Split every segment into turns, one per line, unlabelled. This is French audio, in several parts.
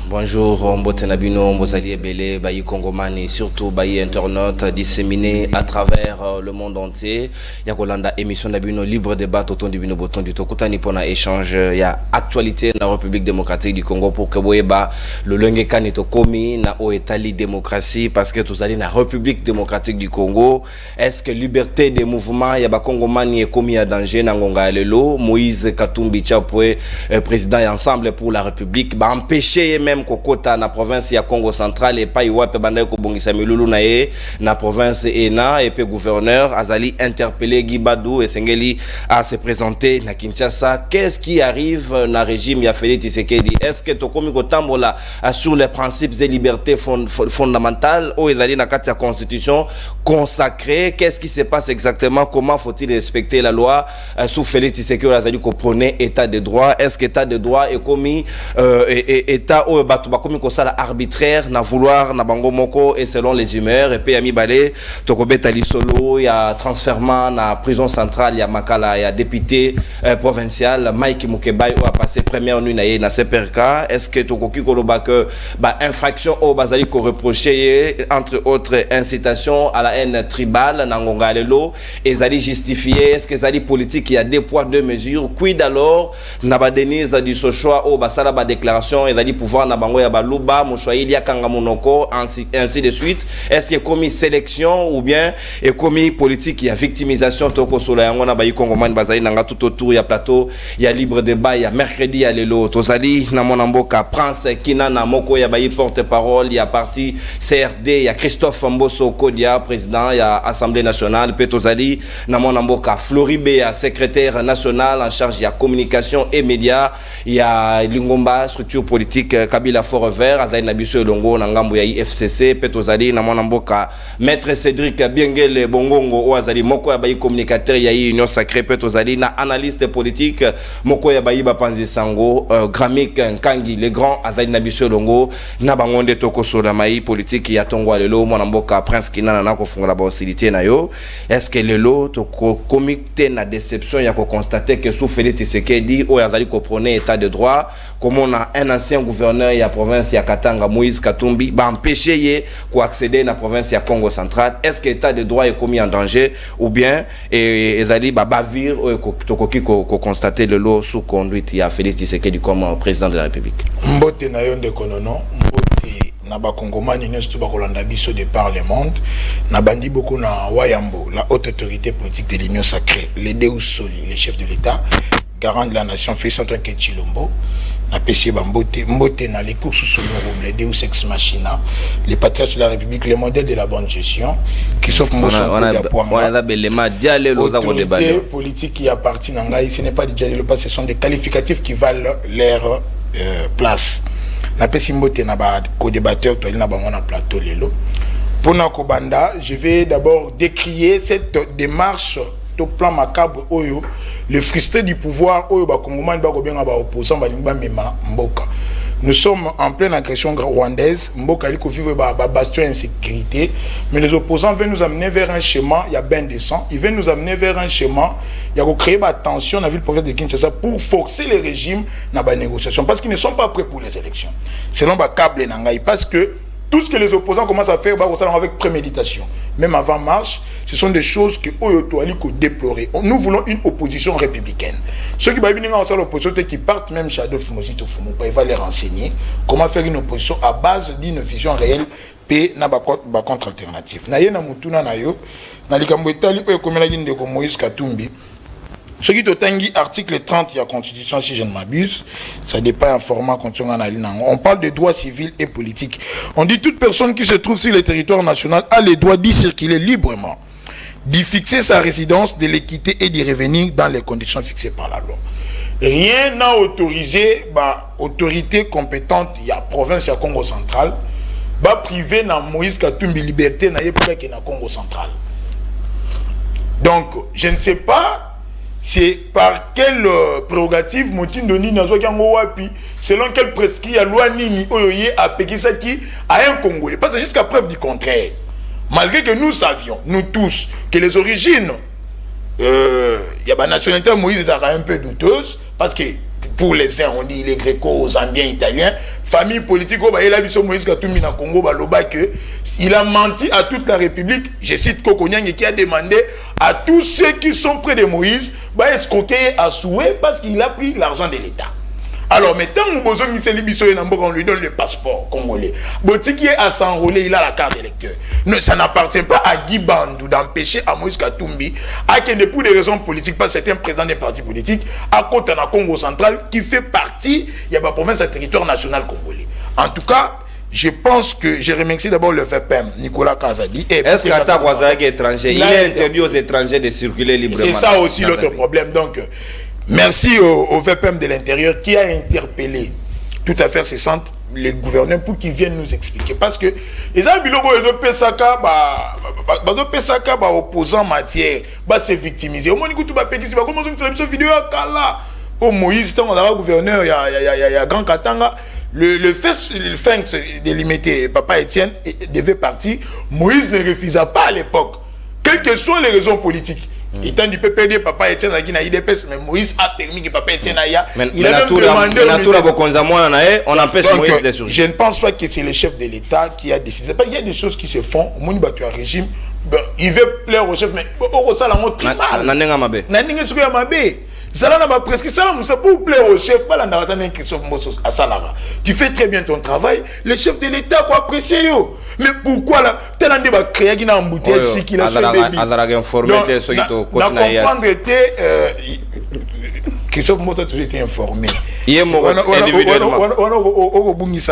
Bonjour, Mbote Nabino, Mbozali Ebele, Bayi Kongomani, surtout Bayi internautes disséminés à travers le monde entier. Yakolanda émission Nabino libre débat autour du Bino Boton du Tokuta Nipona échange. Il y a actualité dans la République démocratique du Congo pour que Boyeba le Lengue Kanito Komi na Oetali démocratie parce que tous allez na République démocratique du Congo. Est-ce que liberté des mouvements Yaba Kongomani est commis à danger na Ngonga Lelo Moïse Katumbi Chapwe président et ensemble pour la République ba empêcher même kokota na province ya Congo central et pas iwape banda ko bongisa milulu na ye na province ena et pe gouverneur azali interpellé Gibadou et Sengeli à se présenter na Kinshasa. Qu'est-ce qui arrive na régime ya Félix Tshisekedi? Est-ce que tokomi ko tambola sur les principes et libertés fondamentales ou ezali na kati ya constitution consacrée? Qu'est-ce qui se passe exactement? Comment faut-il respecter la loi sous Félix Tshisekedi? Azali ko prôner état de droit. Est-ce que état de droit est commis état batu bakomi kosala arbitraire na vouloir na bango moko et selon les humeurs et puis ami balé tokobeta lisolo ya transfèrement na prison centrale ya Makala ya député provincial Mike Mukebai a passé première nuit na ye na CPRK. Est-ce que tokoki koloba que infraction au bazali ko reprocher entre autres incitation à la haine tribale na Ngonga Lelo ezali justifié? Est-ce que ezali politique? Il y a deux poids deux mesures. Quid alors na ba Denise du Sochoa au basala ba déclaration ezali pouvoir na bango ya baluba moshwaili ya kanga monoko ainsi de suite? Est-ce que commis sélection ou bien et commis politique ya victimisation toko sola yango na bayi kongomani bazali nanga tout autour ya plateau ya libre débat ya mercredi ya lelo tozali na mona mboka Prince Kina na moko ya bayi porte-parole ya parti CRD ya Christophe Mboso Kodia président ya Assemblée nationale pe tozali na mona mboka Floribe ya secrétaire national en charge ya communication et médias ya Lingomba structure politique Kabila Fort Vert azali na biso longo na ngambo ya IFCC pe tozali na mwana mboka maître Cédric Biengele Bongongo o azali moko ya bayi communicateur ya Union Sacrée pe tozali na analyste politique moko ya bayi bapanzi sango Gramik Nkangi le grand azali na biso longo na bangonde toko sola mai politique ya tongo lelo mwana mboka Prince Kinana na ko fungola ba hostilité na yo. Est-ce que lelo toko comité na déception ya ko constater que sous Félix Tshisekedi o azali ko prôner état de droit comme on a un ancien gouverneur ya province ya Katanga Moïse Katumbi ba empêcher ye ko accéder na province ya Congo central? Est-ce que l'état de droit est commis en danger ou bien ezali ba bavir tokoki ko constater le lot sous conduite ya Félix Tshisekedi comme président de la République?
Mbote na yonde konono mbote na ba kongomani nyonso ba kolanda biso de par le monde na bandi beaucoup na Wayambo la haute autorité politique de l'Union sacrée les Deus Soli les chefs de l'État garant de la nation Félix Antoine Tshilombo na PC Bambote mbote na les courses sous les Deus ex machina les patriotes de la République les modèles de la bonne gestion qui sauf Mboso
on a belema dialogue dans le débat
politique qui appartient à Ngai. Ce n'est pas des dialogues parce que ce sont des qualificatifs qui valent leur place na PC mbote na ba co-débatteur to na bango na plateau lelo pour na kobanda. Je vais d'abord décrier cette démarche au plan macabre oyo le frustré du pouvoir oyo ba kongomani ba ko benga ba opposant ba lingba mema mboka. Nous sommes en pleine agression rwandaise. Mboka liko vivre ba bastion d'insécurité, mais les opposants veulent nous amener vers un schéma il y a bain de sang. Ils veulent nous amener vers un schéma il y a créer ba tension dans la ville province de Kinshasa pour forcer les régimes dans ba négociation parce qu'ils ne sont pas prêts pour les élections. Selon ba câble nangai parce que tout ce que les opposants commencent à faire avec préméditation. Même avant marche, ce sont des choses que Oyoto Aliko déplorer. Nous voulons une opposition républicaine. Ceux qui veulent dans l'opposition qui partent même chez Adolphe Mozito Fumupa, il va les renseigner comment faire une opposition à base d'une vision réelle et na ba contre-alternative. Na ye na mutuna na yo, na likambo etali oyo komela yinde ko Moïse Katumbi. Ce qui est tangi article 30 de la Constitution, si je ne m'abuse, ça dépend un format on parle de droits civils et politiques. On dit toute personne qui se trouve sur le territoire national a le droit d'y circuler librement, d'y fixer sa résidence, de l'équité et d'y revenir dans les conditions fixées par la loi. Rien n'a autorisé autorité compétente, il y a province, il y a Congo central, privé dans Moïse Katumbi liberté, il y a Congo central. Donc, je ne sais pas c'est par quelle prérogative Moutine Doni Nazokango Wapi, selon quelle prescrit la loi Nini Oyoye a Pekisaki à un Congolais. Parce que jusqu'à preuve du contraire, malgré que nous savions, nous tous, que les origines, il y a la nationalité Moïse un peu douteuse, parce que pour les uns, on dit les gréco-zambiens italiens, famille politique au Baïla Biso Moïse Katumbi na Congo baloba que il a menti à toute la République. Je cite Kokonyang qui a demandé à tous ceux qui sont près de Moïse bah escroquer à souhait parce qu'il a pris l'argent de l'État. Alors maintenant nous besoin on lui donne le passeport congolais. Botiki est à s'enrôler, il a la carte d'électeur. Ça n'appartient pas à Guy Bandou d'empêcher à Moïse Katumbi à que pour des raisons politiques, pas certains présidents des partis politiques, à côté de Congo central qui fait partie, il y a la province du territoire national congolais. En tout cas, je pense que je remercie d'abord le VPM, Nicolas Kazadi.
Est-ce qu'Atta Ouazaki est étranger? Il est interdit aux étrangers de circuler librement.
C'est ça aussi l'autre problème. Donc, merci au VPM de l'Intérieur qui a interpellé tout à fait cessante les gouverneurs pour qu'ils viennent nous expliquer. Parce que les Abiloko et les opposants en matière se victimiser. Au moins, ils ont vidéo au Moïse, on a gouverneur, il y a Grand Katanga. Le fait de limiter Papa Étienne devait partir. Moïse ne refusa pas à l'époque, quelles que soient les raisons politiques. Étant du PPD, Papa Étienne a gagné IDPS, mais Moïse a permis que Papa Étienne aille. Il a même demandé
on empêche Moïse de surgir.
Je ne pense pas que c'est le chef de l'État qui a décidé. Il y a des choses qui se font. Au moins, tu as un régime. Il veut plaire au chef, mais au ça, la mot très mal. Ça n'a presque ça pour plaire au chef, pas la à Salara. Tu fais très bien ton travail, le chef de l'État quoi apprécier yo. Mais pourquoi là tel ande va créer une embouteille si qu'il a fait baby. Comprendre était Christophe Mota toujours été informé.
Il est mort individuellement.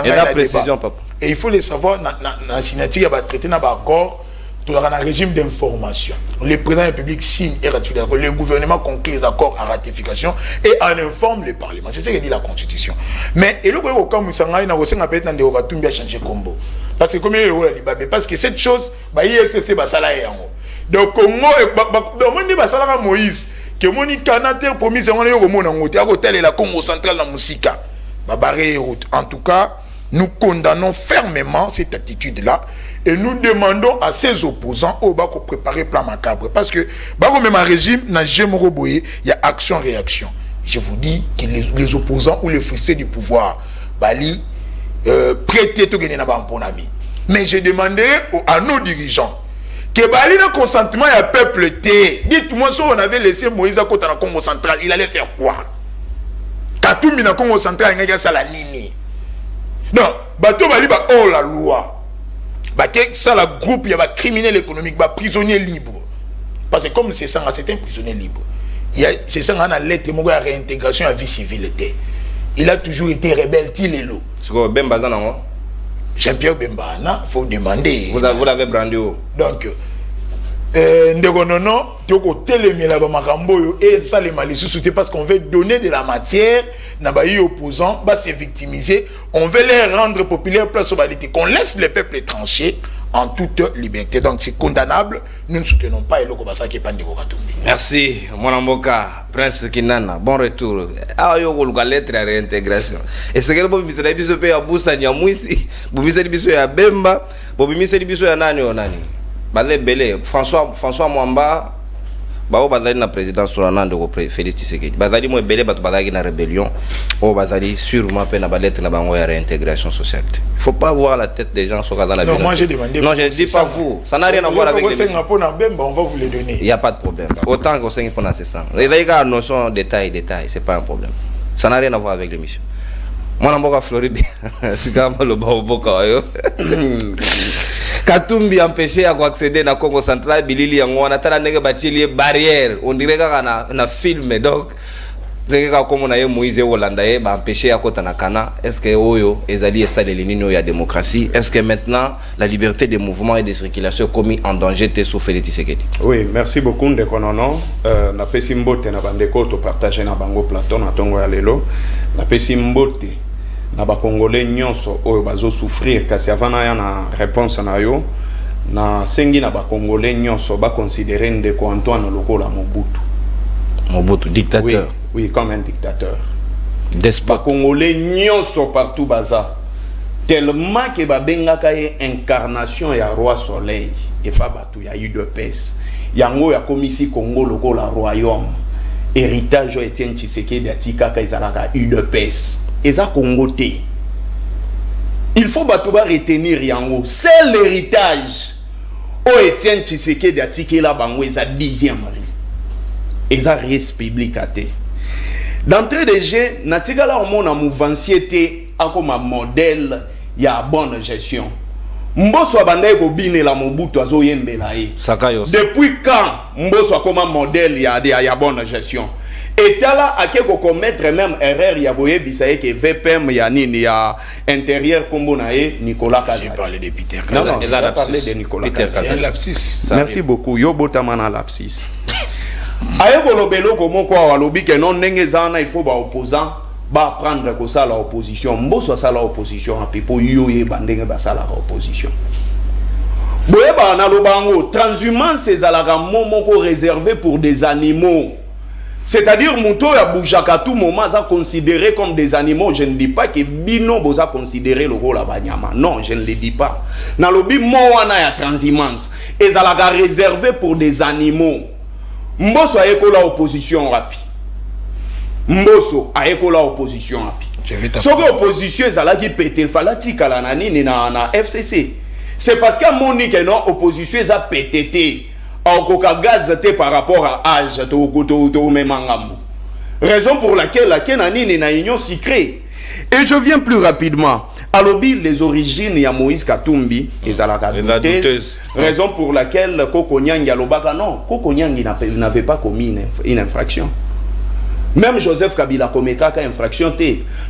Et la précision papa. Et il faut le savoir dans signature il va traiter dans accord. Il y a un régime d'information. Le président de la République signe et ratifie l'accord. Le gouvernement conclut les accords à ratification et en informe le Parlement. C'est ce que dit la Constitution. Mais il y a un changé combo. Parce que comme il y a parce que cette chose, il y a donc Congo et Moïse, que Moni Canada promis la Congo centrale la musique. En tout cas, nous condamnons fermement cette attitude-là et nous demandons à ces opposants au bas de préparer plan macabre. Parce que même un régime n'a jamais reboyé, il y a action-réaction. Je vous dis que les opposants ou les frustrés du pouvoir, Bali, prêter tout gagner dans bon ami. Mais j'ai demandé à nos dirigeants que Bali n'a consentement à peuple T. Dites-moi si on avait laissé Moïse à côté de la Congo centrale, il allait faire quoi? Katumbi na Congo centrale, il y a ça la nini. Non, bateau Bali ba oh la loi. Bah que ça la groupe il y a ba criminel économique, ba prisonnier libre. Parce que comme c'est ça, c'est un prisonnier libre. Il y a c'est ça on a lettre mon gars réintégration à vie civile. Il a toujours été rebelle Tilelo.
C'est quoi Bemba ça non?
Jean-Pierre Bemba, faut demander.
Vous l'avez brandi où?
Donc non, et ça les malicieux parce qu'on veut donner de la matière n'a pas eu opposants, bah se victimiser, on veut les rendre populaires place au qu'on laisse les peuples trancher en toute liberté. Donc c'est condamnable, nous ne soutenons pas Eloko Basa qui est pas de Katumbi.
Merci, mon amboka, Prince Kinana, bon retour. Ah yo go lettre à réintégration. Et c'est que le bobi misala biso pe ya busa nyamwisi, bobi misala biso ya Bemba, bobi misala biso ya nani onani. Balé belé François Mwamba bao bazali na président sur l'an de Félix Tshisekedi bazali mo belé bato bazali na rébellion o bazali sûrement pe na balette na bango ya réintégration sociale. Il faut pas voir la tête des gens sur dans la vie.
Non, moi j'ai demandé.
Non, je ne dis pas vous. Ça n'a rien à voir avec les
on va vous les donner.
Il y a pas de problème. Autant qu'on sait qu'on a ces sang. Les gars notion détail, c'est pas un problème. Ça n'a rien à voir avec l'émission. Moi na mboka Floride c'est comme le baoboka yo. Katumbi empêché à accéder na Congo central bilili yango on atala ndenge batili barrière on dirait que na film donc ndenge ka comme na ye Moïse Holanda ye ba empêché à kota na kana est-ce que oyo ezali esa les lignes ya démocratie est-ce que maintenant la liberté de mouvement et de circulation commis en danger te sous Félix Tshisekedi?
Oui, merci beaucoup de konono na pesi mbote na bandeko to partager na bango plateau na tongo ya lelo na pesi mbote na ba congolais nyonso oyo bazo souffrir kasi avant ya na réponse na yo na sengi na ba congolais nyonso ba considérer ndeko Antoine lokola
Mobutu dictateur.
Oui, comme un dictateur.
Despote.
Ba congolais nyonso partout baza tellement que ba bengaka ye incarnation ya roi soleil et pas batu ya UDPS yango ya komisi Congo lokola royaume héritage Etienne Tshisekedi atika ka izalaka UDPS eza Congo te il faut batuba retenir yango. C'est l'héritage. O Etienne Tshisekedi a tiqué la bango eza 10e mari. Eza res public até. D'entrée de jeu, natigala omona mouvanciété comme un modèle ya bonne gestion. Mboso abandai ko bine la Mobutu azo yembela ye. Depuis quand Mboso comme un modèle ya bonne gestion? Et là, à qui commettre même erreur, il y a boye bisaye que VPM ya nini ya intérieur combo nae Nicolas Kazadi.
J'ai parlé de Peter
Kazadi. Non,
Kazadi.
il a parlé de Nicolas Kazadi.
Lapsus.
Merci beaucoup. Yo botamana lapsus. Aye kolobelo komo kwa walobi que non nengezana il faut ba opposant ba prendre ko ça la opposition. Mboso ça la opposition a pipo yo ye bandenge ba ça la opposition. Boye ba na lobango transhumance ezalaka momoko réservé pour des animaux. C'est-à-dire, Mouto ya boujaka à tout moment, ça considéré comme des animaux. Je ne dis pas que Bino boza considéré le rôle à Banyama. Non, je ne le dis pas. Dans le bi moana ya transhumance, et ça l'a réservé pour des animaux. Mboso a la opposition rapi. Mboso a la opposition rapi. Ce que l'opposition est là qui pète, il fallait tika la nani na FCC. C'est parce que Monique non opposition est à pété. Gaz par rapport à âge, raison pour laquelle la Kenani na union secret. Et je viens plus rapidement. Alobi les origines ya Moïse Katumbi et Zalaka douteuse. Raison pour laquelle Koko Nyangi alobaka non, Koko Nyangi n'avait pas commis une infraction. Même Joseph Kabila commettra une infraction.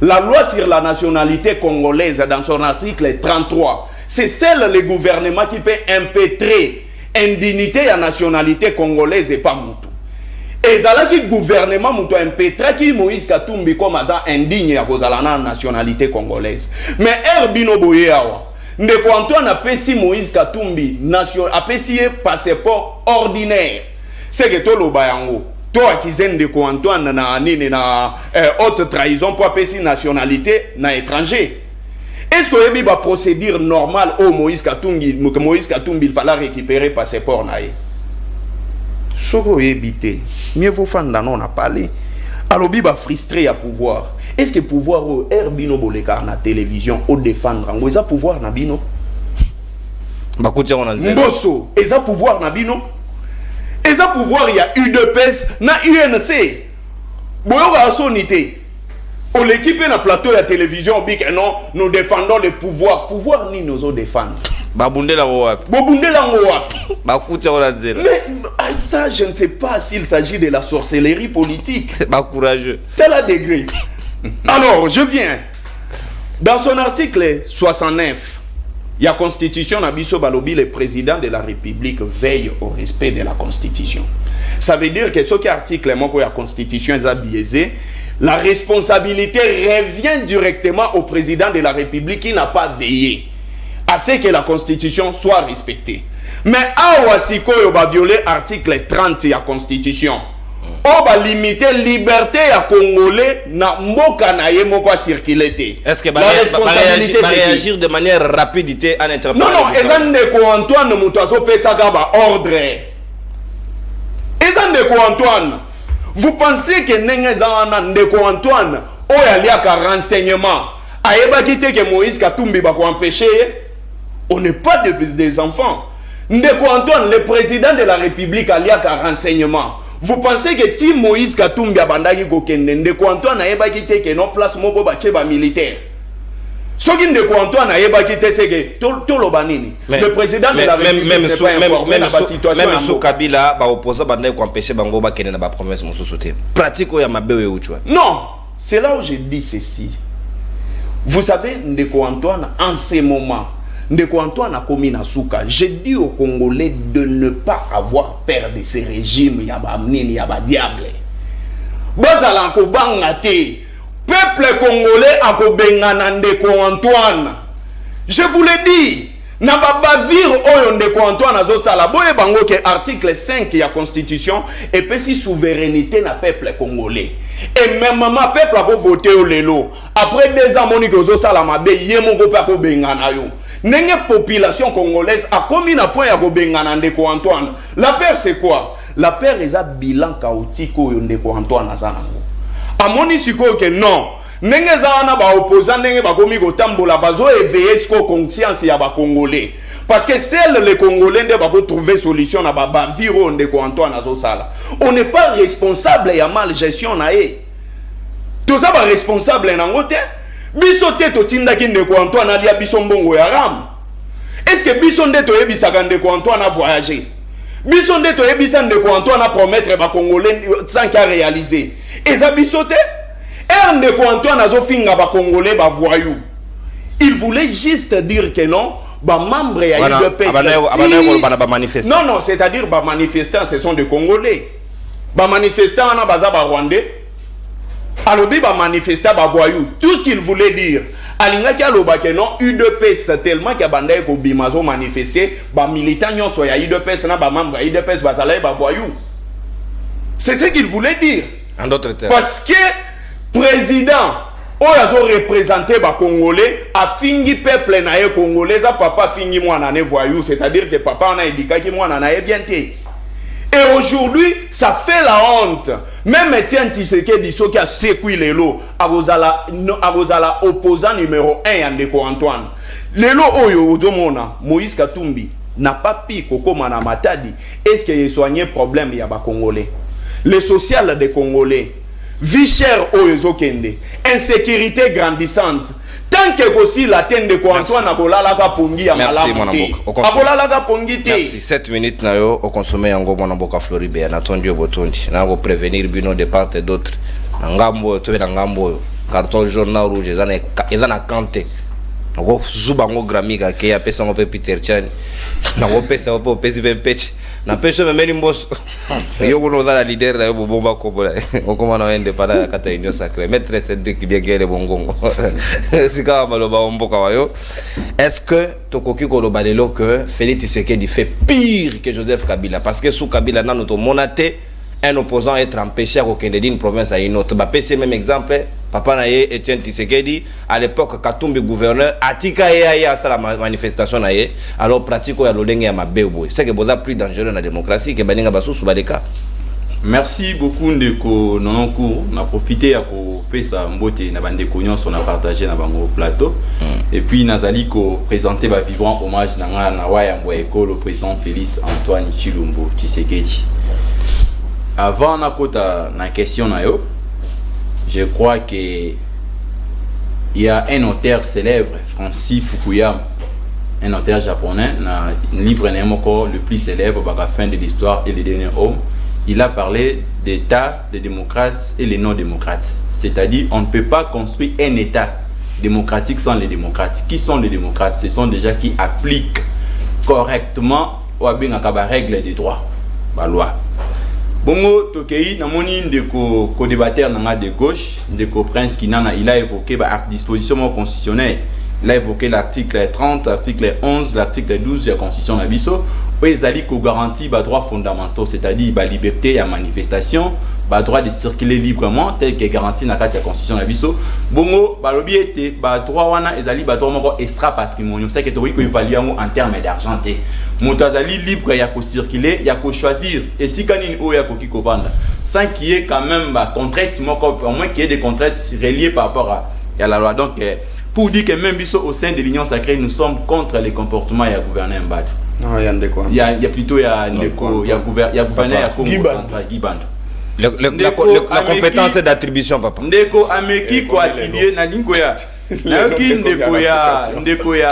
La loi sur la nationalité congolaise dans son article 33, c'est celle le gouvernement qui peut impétrer indignité à nationalité congolaise et pas Moutou. Et ça qui gouvernement Moutou impétra qui Moïse Katumbi comme ça indigne à cause de la nationalité congolaise. Mais Herbino Boyeawa, ndeko Antoine apesi Moïse Katumbi apesi passeport ordinaire. C'est que tout le bayango. Toi qui ndeko Antoine na nini na haute trahison pour apesi nationalité na étranger. Est-ce que il y a une procédure normale au Moïse Katumbi il fallait récupérer passeport naïe? Ce que éviter, mieux vaut faire non a parlé. Alors il va frustré à pouvoir. Est-ce que pouvoir au Herbino Boleka na télévision au défendre en ça pouvoir na bino? Mboso, et ça pouvoir na bino? Et ça pouvoir il y a UDPS na UNC. Boyoga a sonité. On l'équipe na plateau de télévision dit que non, nous défendons le pouvoir. Pouvoir ni nous défendre.
Babundela wapi.
Babundela wapi.
Bakutia wala zela.
Mais ça, je ne sais pas s'il s'agit de la sorcellerie politique.
C'est pas courageux.
Tel a degré. Alors, je viens. Dans son article 69, il y a Constitution Nabiso Balobi, le président de la République veille au respect de la Constitution. Ça veut dire que ce qui est article, moi, la Constitution est biaisé. La responsabilité revient directement au président de la République qui n'a pas veillé à ce que la Constitution soit respectée. Mais Awasiko va violer l'article 30 de la Constitution. On va limiter la liberté à Congolais na mboka na ye moko circuler.
Est-ce que va réagir de manière rapidité en interprétation?
Non, Ezandeko Antoine Moutazo Pesaka va ordre. Ezandeko Antoine. Vous pensez que Nengezana Ndeko Antoine, il y a renseignement, a quitté que Moïse Katumbi va empêcher? On n'est pas des enfants. Ndeko Antoine, le président de la République, il y a renseignement. Vous pensez que si Moïse Katumbi a bandagi Gokende, Ndeko Antoine a quitté que non place moko ba militaire. Ce qui Ndeko Antoine a quitté c'est que tout le banini. Le président de la République n'est pas informé dans la situation.
Même sous Kabila, ba opposant bandai ko empêcher bango ba kene na ba promesse mon sosoté. Pratique ya mabewe uchwa.
Non, c'est là où je dis ceci. Vous savez Ndeko Antoine en ce moment, Ndeko Antoine a commis na souka. Je dis aux Congolais de ne pas avoir peur de ces régimes yaba mnini yaba diable. Bazala ko bangate. Peuple congolais a kobengana Ndeko Antoine. Je vous l'ai dit. Na babavir oyo Ndeko Antoine azosala boye bango ke article 5 ya constitution et puis si souveraineté na peuple congolais. Et même ma peuple a voté au lelo. Après 2 ans moni ko sala mabe yemoko pa ko bengana yo. Nenge population congolaise a commis na point ya ko bengana Ndeko Antoine. La peur c'est quoi? La peur est un bilan chaotique oyo Ndeko Antoine azanango. A moni siko que non, ndenge za wana ba opposant ndenge ba komi ko tambola bazo éveiller ce conscience ya ba congolais parce que seuls les congolais nde ba ko trouver solution na ba viro ndeko Antoine azosala. On n'est pas responsable ya mal gestion na ye. Tout ça ba responsable nango te. Biso te to tindaki ndeko Antoine alia biso mbongo ya ram. Est-ce que biso nde to yebisaka ndeko Antoine a voyager? Biso nde to yebisa ndeko Antoine a promettre ba congolais sans qu'à réaliser. Eza biso te. Ndeko Antoine azofinga ba congolais ba voyou. Il voulait juste dire que non, ba membre ya UDPS. Non non, c'est-à-dire ba manifestants ce sont des congolais. Ba manifestants na baza ba rwandais. Alobi ba manifestants ba voyou. Tout ce qu'il voulait dire. Alingaki aloba que non UDPS tellement que banda ko bimazo manifester ba militants nyonso ya UDPS na ba membre ya UDPS bazala ba voyou. C'est ce qu'il voulait dire.
En d'autres termes.
Parce que président oyo représenté ba congolais a fingi peuple na ye congolais a papa fingi mwana ne voyou, c'est-à-dire que papa on a indiqué que mwana na ye bien té. Et aujourd'hui ça fait la honte. Même Etienne Tshisekedi soki a sekui lelo agozala opposant numéro 1 ya ndeko Antoine. Lelo oyo ozomona Moïse Katumbi n'a pas pi kokoma na Matadi. Est-ce qu'il y a soigné problème ya ba congolais? Le social des congolais, vie chère au Yozokende, insécurité grandissante. Tant que aussi la tête de Antoine Abolalaga Pongi à Malamuté. Abolalaga Pongi.
Merci. 7 minutes na yo au consommer en gros Mboka Floribé. On attend Dieu botondi. Na go prévenir bino de part et d'autre. Ngambo to na ngambo carton jaune rouge ezana kanté. Ngo zubango gramika ke ya pesa ngope Peter Chan. Na go pesa opo pesi bempech. Na pesa memeli mbos. Yo gono la leader la bomba kobola. Okoma na wende para kata union sacrée. Maître Cédric Biegele bongongo. Sika maloba omboka wayo. Est-ce que tokoki koloba lelo que Félix Tshisekedi fait pire que Joseph Kabila parce que sous Kabila na notre monaté un opposant être empêché à kokende d'une province à une autre. Ba PC même exemple papa na ye Etienne Tshisekedi à l'époque Katumbi gouverneur atika ye ya sa la manifestation na ye alors pratique ya lolenge ya mabebo c'est que boza plus dangereux dans la démocratie que baninga basusu baleka.
Merci beaucoup ndeko nononcourt na profiter ya ko pesa mbote na bandeko nyonso na partager na bango plateau et puis nazali ko présenter ba vivant hommage na nga na waya mboeko le président Félix Antoine Tshilombo Tshisekedi. Avant na kota na question na yo, je crois que il y a un auteur célèbre, Francis Fukuyama, un auteur japonais, un livre le plus célèbre, la fin de l'histoire et les derniers hommes. Il a parlé d'État, des démocrates et les non-démocrates. C'est-à-dire, on ne peut pas construire un État démocratique sans les démocrates. Qui sont les démocrates? Ce sont déjà qui appliquent correctement les règles des droits, la loi. Bongo Tokei, namoni ndeko co-débatteur nanga de gauche, ndeko Prince Kinana, il a évoqué la disposition constitutionnelle. Il a évoqué l'article 30, l'article 11, l'article 12 de la Constitution Nabiso, où ils allaient garantir les droits fondamentaux, c'est-à-dire la liberté de manifestation, le droit de circuler librement, tel que garanti dans la Constitution Nabiso. Bongo, le était le droit de droit extra patrimonial, c'est que tu peux évaluer en termes d'argent. Moutazali libre, il y a qu'à circuler, il y a qu'à choisir. Et si il y a qu'à vendre, sans qu'il y ait quand même contraintes, au moins qu'il y ait des contraintes reliées par rapport à la loi. Donc, pour dire que même au sein de l'Union sacrée, nous sommes contre les comportements et à gouverner un badge. Il y a plutôt gouverneur Congo central, Guy Bandou.
La compétence d'attribution, papa.
Ndeko ameki ko attribuer na lingoya. Nayoki ndeko ya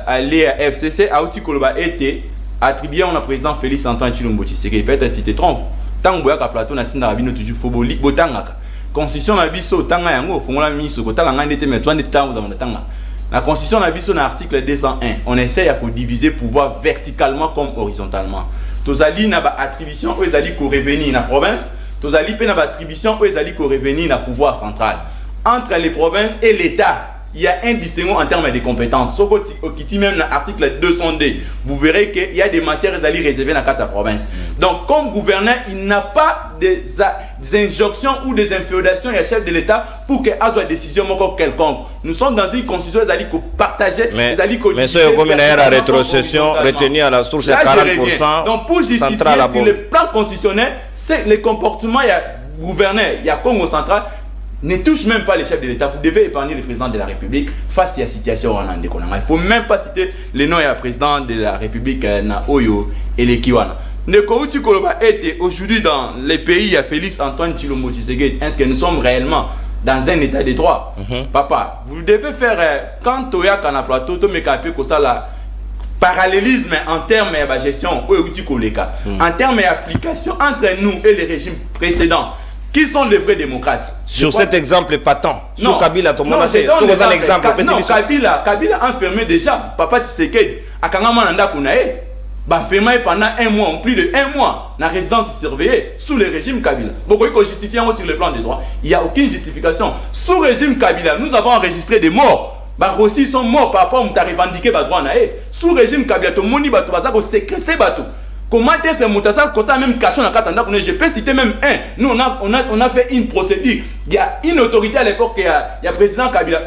aller à FCC a outi koloba été attribué on a président Félix Antoine Tshilombo Tshisekedi. Peut-être tu te trompes. Tant boya ka plateau na tinda rabino toujours foboli botangaka. Constitution na biso tanga yango fongola miso ko tala ngande te metwa ndeta vous avez tanga. La constitution na biso na article 201, on essaie à diviser pouvoir verticalement comme horizontalement. Tozali na ba attribution aux ali ko revenir na province, tozali pe na ba attribution aux ali ko revenir na pouvoir central. Entre les provinces et l'État, il y a un distinguo en termes de compétences. Soko okiti même dans l'article 202, vous verrez qu'il y a des matières réservées dans la province. Donc, comme gouverneur, il n'a pas des injonctions ou des inféodations à chef de l'État pour qu'il y ait une décision quelconque. Nous sommes dans une constitution qui partagée. Mais
ce est la rétrocession retenue à la source à 40%.
Donc, pour justifier sur le plan constitutionnel, c'est le comportement, il y a gouverneur, il y a Congo central. ne touche même pas les chefs de l'État. Vous devez épargner le président de la République face à la situation. Il ne faut même pas citer le nom du président de la République, Oyo et les Kiwana. Aujourd'hui, dans les pays, il y a Félix Antoine Tshilombo Tshisekedi. Est-ce que nous sommes réellement dans un état de droit? Papa, vous devez faire, quand tu as un plateau, tu as la parallélisme en termes de gestion, en termes d'application entre nous et les régimes précédents. Qui sont les vrais démocrates?
Sur cet exemple patent, sur Kabila, tout le monde
sur un exemple. Non, Kabila enfermé déjà. Papa Tshisekedi, à Kangamanda Kunae, fermé pendant un mois, plus de 1 mois, dans la résidence surveillée, sous le régime Kabila. Beaucoup de justifiants sur le plan des droits. Il n'y a aucune justification. Sous le régime Kabila, nous avons enregistré des morts. Aussi, ils sont morts par rapport à revendiquer les droits. Sous le régime Kabila, tout le monde a séquestré les bateaux. Comment est-ce que ça même caché dans Katanda? Je peux citer même un. Nous, on a fait une procédure. Il y a une autorité à l'époque, il y a le président Kabila.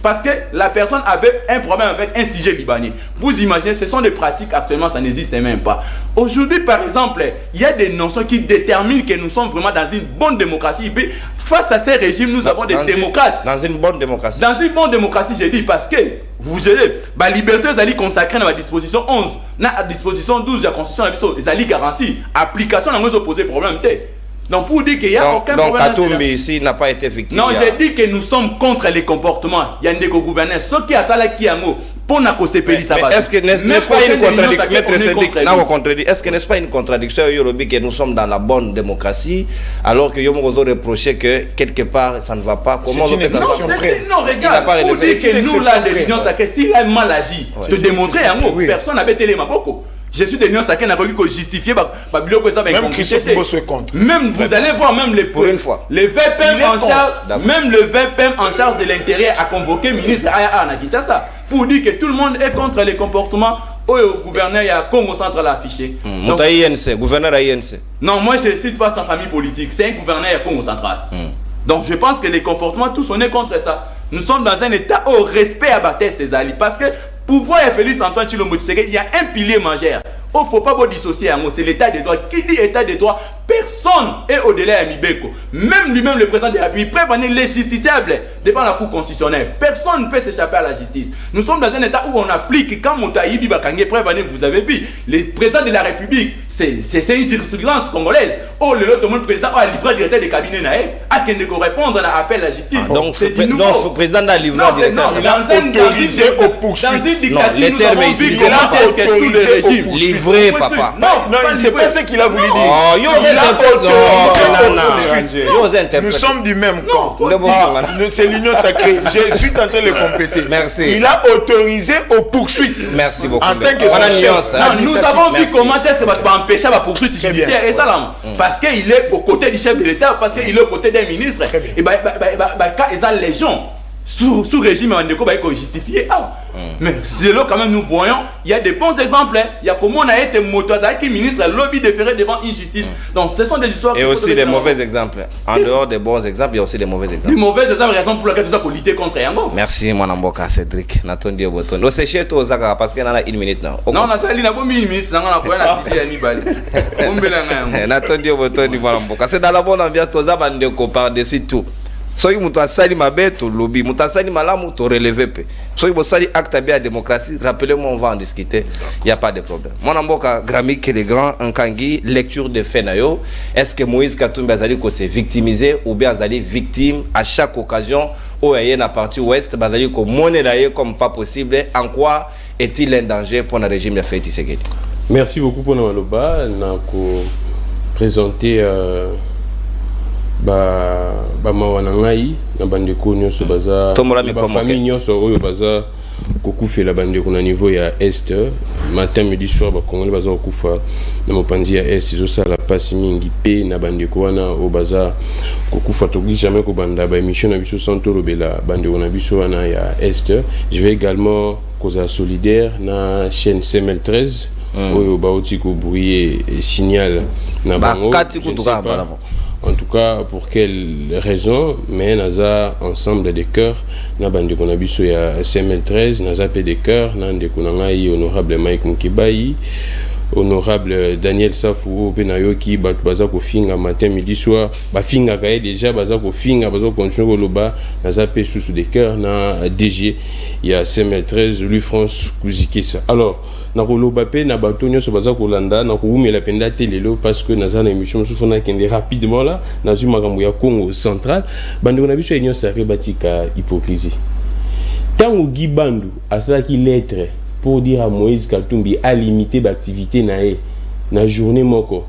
Parce que la personne avait un problème avec un sujet libanais. Vous imaginez, ce sont des pratiques actuellement, ça n'existe même pas. Aujourd'hui, par exemple, il y a des notions qui déterminent que nous sommes vraiment dans une bonne démocratie. Et face à ces régimes, nous avons des démocrates.
Dans une bonne démocratie.
Dans une bonne démocratie, j'ai dit, parce que vous savez, la liberté, elle est consacrée dans la disposition 11. Dans la disposition 12 de la Constitution, elle est garantie. Application, on a posé problème. Donc, pour dire qu'il n'y a aucun problème. Donc,
Katumbi ici n'a pas été victime.
Non, j'ai dit que nous sommes contre les comportements. Il y a des gouverneurs. Ce qui a ça là, qui a mot.
Est-ce que n'est-ce pas une contradiction? Est-ce que n'est-ce pas une contradiction que nous sommes dans la bonne démocratie alors que Yomo reproché que quelque part ça ne va pas? Comment
c'est une exception?
Non, regarde, pour dire que nous là, l'Union sacrée, s'il a mal agi, te démontrer un mot, personne n'avait télé ma beaucoup. Je suis de l'Union sacrée, n'a pas pu justifier
même Christophe Bosso est contre.
Même vous allez voir même les
pour une fois.
Le VPM en charge, même le VPM en charge de l'intérieur a convoqué le ministre Aya na Kinshasa pour dire que tout le monde est contre les comportements au gouverneur il y a Congo central affiché.
Gouverneur à INC.
Non, moi je ne cite pas sa famille politique, c'est un gouverneur à Congo central. Donc je pense que les comportements tous on est contre ça. Nous sommes dans un état au respect à Baptiste Ezali parce que pouvoir et Félix Antoine Tshilombo Tshisekedi, il y a un pilier majeur. Il ne faut pas vous dissocier, c'est l'état de droit. Qui dit état de droit, personne est au-delà de Mibeko. Même lui-même, le président de la République, prévenir les justiciables devant la Cour constitutionnelle. Personne ne peut s'échapper à la justice. Nous sommes dans un état où on applique, quand Moutaïbi Bakangé prévenir, vous avez vu, le président de la République, c'est une jurisprudence congolaise. Oh, le président a livré le directeur de cabinet, a qui ne répondre à l'appel à la justice.
Donc, le président a livré le directeur.
Autorisé aux poursuites.
Dans une dictature, nous avons vu comment est-ce que sous le régime.
Livré, papa.
Non, c'est pas ce qu'il a voulu dire. Nous sommes du même camp. C'est l'Union sacrée. Je suis en train de le compléter.
Merci.
Il a autorisé aux poursuites.
Merci beaucoup.
En tant que chef.
Nous avons vu comment est-ce que va empêcher la poursuite judiciaire. Et ça là, parce qu'il est aux côtés du chef de l'État, parce qu'il est aux côtés d'un ministre. Et quand ils ont les gens sous régime Mandeko, il faut justifier. Mais c'est là quand même nous voyons, il y a des bons exemples. Il y a comment on a été motorisé qui ministre lobby déféré devant une justice. Donc ce sont des histoires.
Et aussi des mauvais exemples. En dehors des bons exemples, il y a aussi des mauvais exemples.
Des mauvais exemples, raison pour laquelle tu dois lutter contre Yango.
Merci mon amboka Cédric. Natondi Oboton. No c'est chez toi Zaka parce qu'il y en a une minute là.
Non, na sali na pas 1 minute, na na pour la sujet ni bali. Ombela nga.
Natondi Oboton ni mon amboka. C'est dans la bonne ambiance toza bande ko par-dessus tout. Soki mutu asali mabe to lobby, mutu asali malamu to relever pe. Soki bo sali acte bien démocratie, rappelez-moi on va en discuter, il y a pas de problème. Mon amboka Grammy que les grands Nkangi lecture de fait na yo, est-ce que Moïse Katumbi azali ko se victimiser ou bien azali victime à chaque occasion au yé na partie ouest bazali ko moné daye comme pas possible, en quoi est-il un danger pour le régime de Félix Tshisekedi?
Merci beaucoup pour nous maloba na ko présenter mawana ngai na bandeko nyonso baza ba famille nyonso oyo baza kokufela bandeko na niveau ya est matin midi soir ba congolais baza kokufa na mopanzi ya est ezosala pasi mingi pe na bandeko wana oyo baza kokufa tokoki jamais kobanda ba émission na biso sans tolobela bandeko na biso wana ya est. Je vais également causer solidaire na chaîne CML13 oyo baoti ko brouiller signal na bango. En tout cas, pour quelle raison, mais naza ensemble des cœurs, na bande konabiso ya CML13, naza pe des cœurs, na de konanga honorable Mike Mukibai, honorable Daniel Safou Penayoki baza ko finga matin midi soir ba finga kaye déjà baza ko finga baza continuer ko loba naza pe sous de cœur na DG ya CM13 lui France Kuzikisa. Alors na ko loba pe na bato nyoso baza ko landa na ko umela penda telelo parce que naza na émission so fona kende rapidement là na zu makambo ya Congo central bande na biso enyo sare batika hypocrisie. Tango Gibandu asalaki lettre pour dire à Moïse Katumbi à limiter l'activité na journée moko.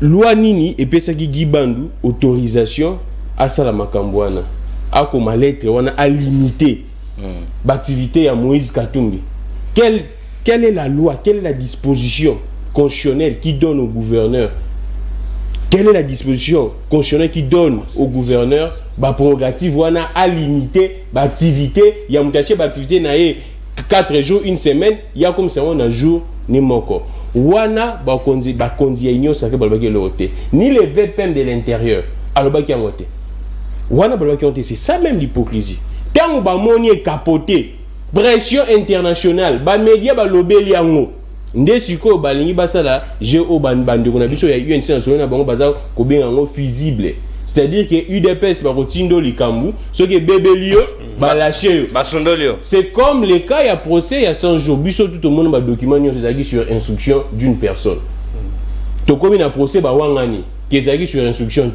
Loi nini et pesaki Gibandu autorisation à sala makambwana. A comme lettre wana à limiter l'activité à Moïse Katumbi. Quelle est la loi, quelle est la disposition constitutionnelle qui donne au gouverneur? Quelle est la disposition constitutionnelle qui donne au gouverneur ba prérogative wana à limiter l'activité, il y a mutaché l'activité na 4 jours, une semaine, il y a comme ça on a jour ni moko. Wana ba konzi ya union sacrée balbaki loté. Ni les VPM de l'intérieur, alobaki amoté. Wana balbaki onté, c'est ça même l'hypocrisie. Tant ba moni capoté, pression internationale, ba média ba lobeli yango. Nde siko balingi basala je o bande ko na biso ya UNC national na bango baza ko benga ngo fusible. C'est-à-dire que UDPS va retindo likambu, ce qui est bébélio, va lâcher. C'est comme les cas, il y a procès, il y a 100 jours. Biso tout le monde va documenter sur instruction d'une personne. To comme il y a procès, va wangani, qui est sur instruction.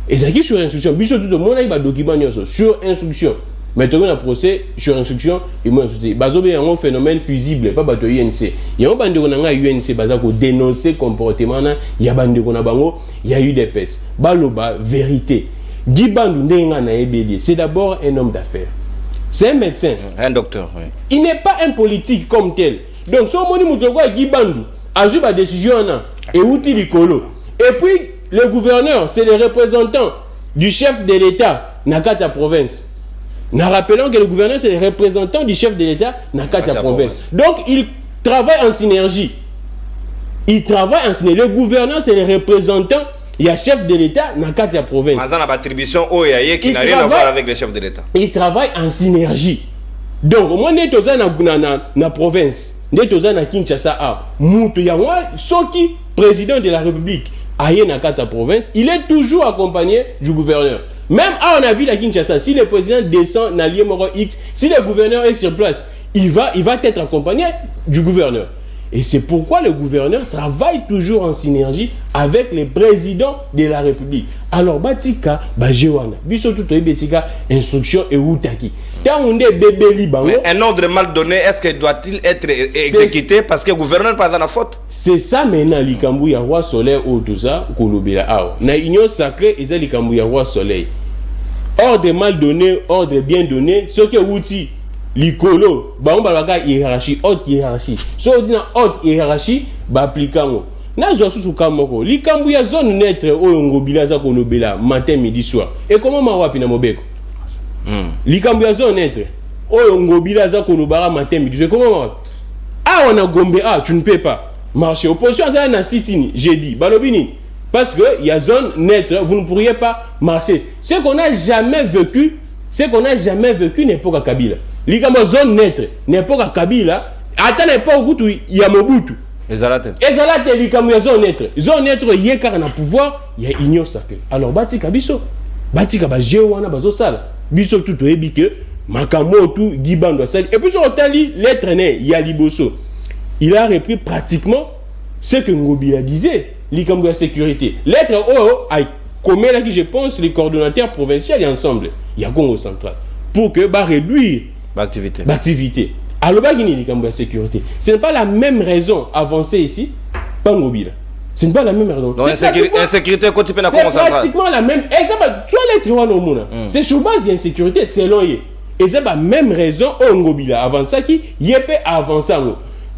Et ça sur instruction. Biso tout le monde va documenter sur instruction. Mais tu as un procès sur instruction et moi je dis bazo be un phénomène fusible pas bato UNC. Il y a un bande ko nga UNC baza ko dénoncer comportement na ya bande ko na bango il y a eu des pèses. Baloba vérité. Gibandu ndenga na ebeli, c'est d'abord un homme d'affaires. C'est un médecin,
un docteur, oui.
Il n'est pas un politique comme tel. Donc son moni mutoko Gibandu a eu la décision na et outil likolo. Et puis le gouverneur, c'est le représentant du chef de l'État na kata province. Nous rappelons que le gouverneur c'est le représentant du chef de l'État dans la province. Donc il travaille en synergie. Il travaille en synergie. Le gouverneur c'est le représentant, il y a chef de l'État dans la province.
Qui n'a rien à voir avec le chef de l'État.
Il travaille en synergie. Donc moi n'est pas dans la province, n'est pas dans Kinshasa a mutu ya moi soki président de la République aye na kata province, il est toujours accompagné du gouverneur. Même à on a vu la Kinshasa, si le président descend dans l'IMORO X, si le gouverneur est sur place, il va être accompagné du gouverneur. Et c'est pourquoi le gouverneur travaille toujours en synergie avec le président de la République. Alors, Batika, Bajewana, Bisotu Besika, instruction et Outaki.
Un ordre mal donné, est-ce que doit-il être exécuté parce que le gouverneur n'est pas dans la faute?
C'est ça maintenant, l'Ikambu ya roi soleil ou tout ça, Kolobela Ao. Na union sacrée, et c'est l'Ikambu ya roi soleil. Ordre mal donné, ordre bien donné, ce que outil. L'icolo, bah on va hiérarchie, haute hiérarchie. So on dit haute hiérarchie, bah appliquons. Na zo sous kamoko. Likambu ya zone neutre o ngobila za kolobela matin midi soir. Et comment ma wapi na mobeko? Likambu ya zone neutre o ngobila za kolobara matin midi soir. Comment ma wapi? Ah on a gombe ah tu ne peux pas marcher. Opposition ça na sitini, j'ai dit balobini parce que il y a zone neutre, vous ne pourriez pas marcher. Ce qu'on n'a jamais vécu, n'est pas Kabila. Ligamo zone neutre n'est pas Kabila, attends n'est pas au il y a Mobutu. Ezalate ligamo zone neutre. Zone neutre y est car na pouvoir, il y a union sacrée. Alors batika biso, batika ba jewana bazo sala. Biso tout ebi que makambo tout Gibandu sala. Et puis sur otali lettre né ya liboso. Il a repris pratiquement ce que Ngobila disait, ligamo de sécurité. Lettre O a comme là qui je pense les coordonnateurs provinciaux et ensemble, il y a Congo central pour que bah réduire l'activité. Alors bah gagner les sécurité. Ce n'est pas la même raison avancée ici, pas mobile. Ce n'est pas la même raison.
Insécurité côté Congo central.
C'est pratiquement la même. Et ça va toi les triwana au monde. C'est sur base d'insécurité selon eux. Et c'est la même raison au mobile avant ça qui y peut avancer.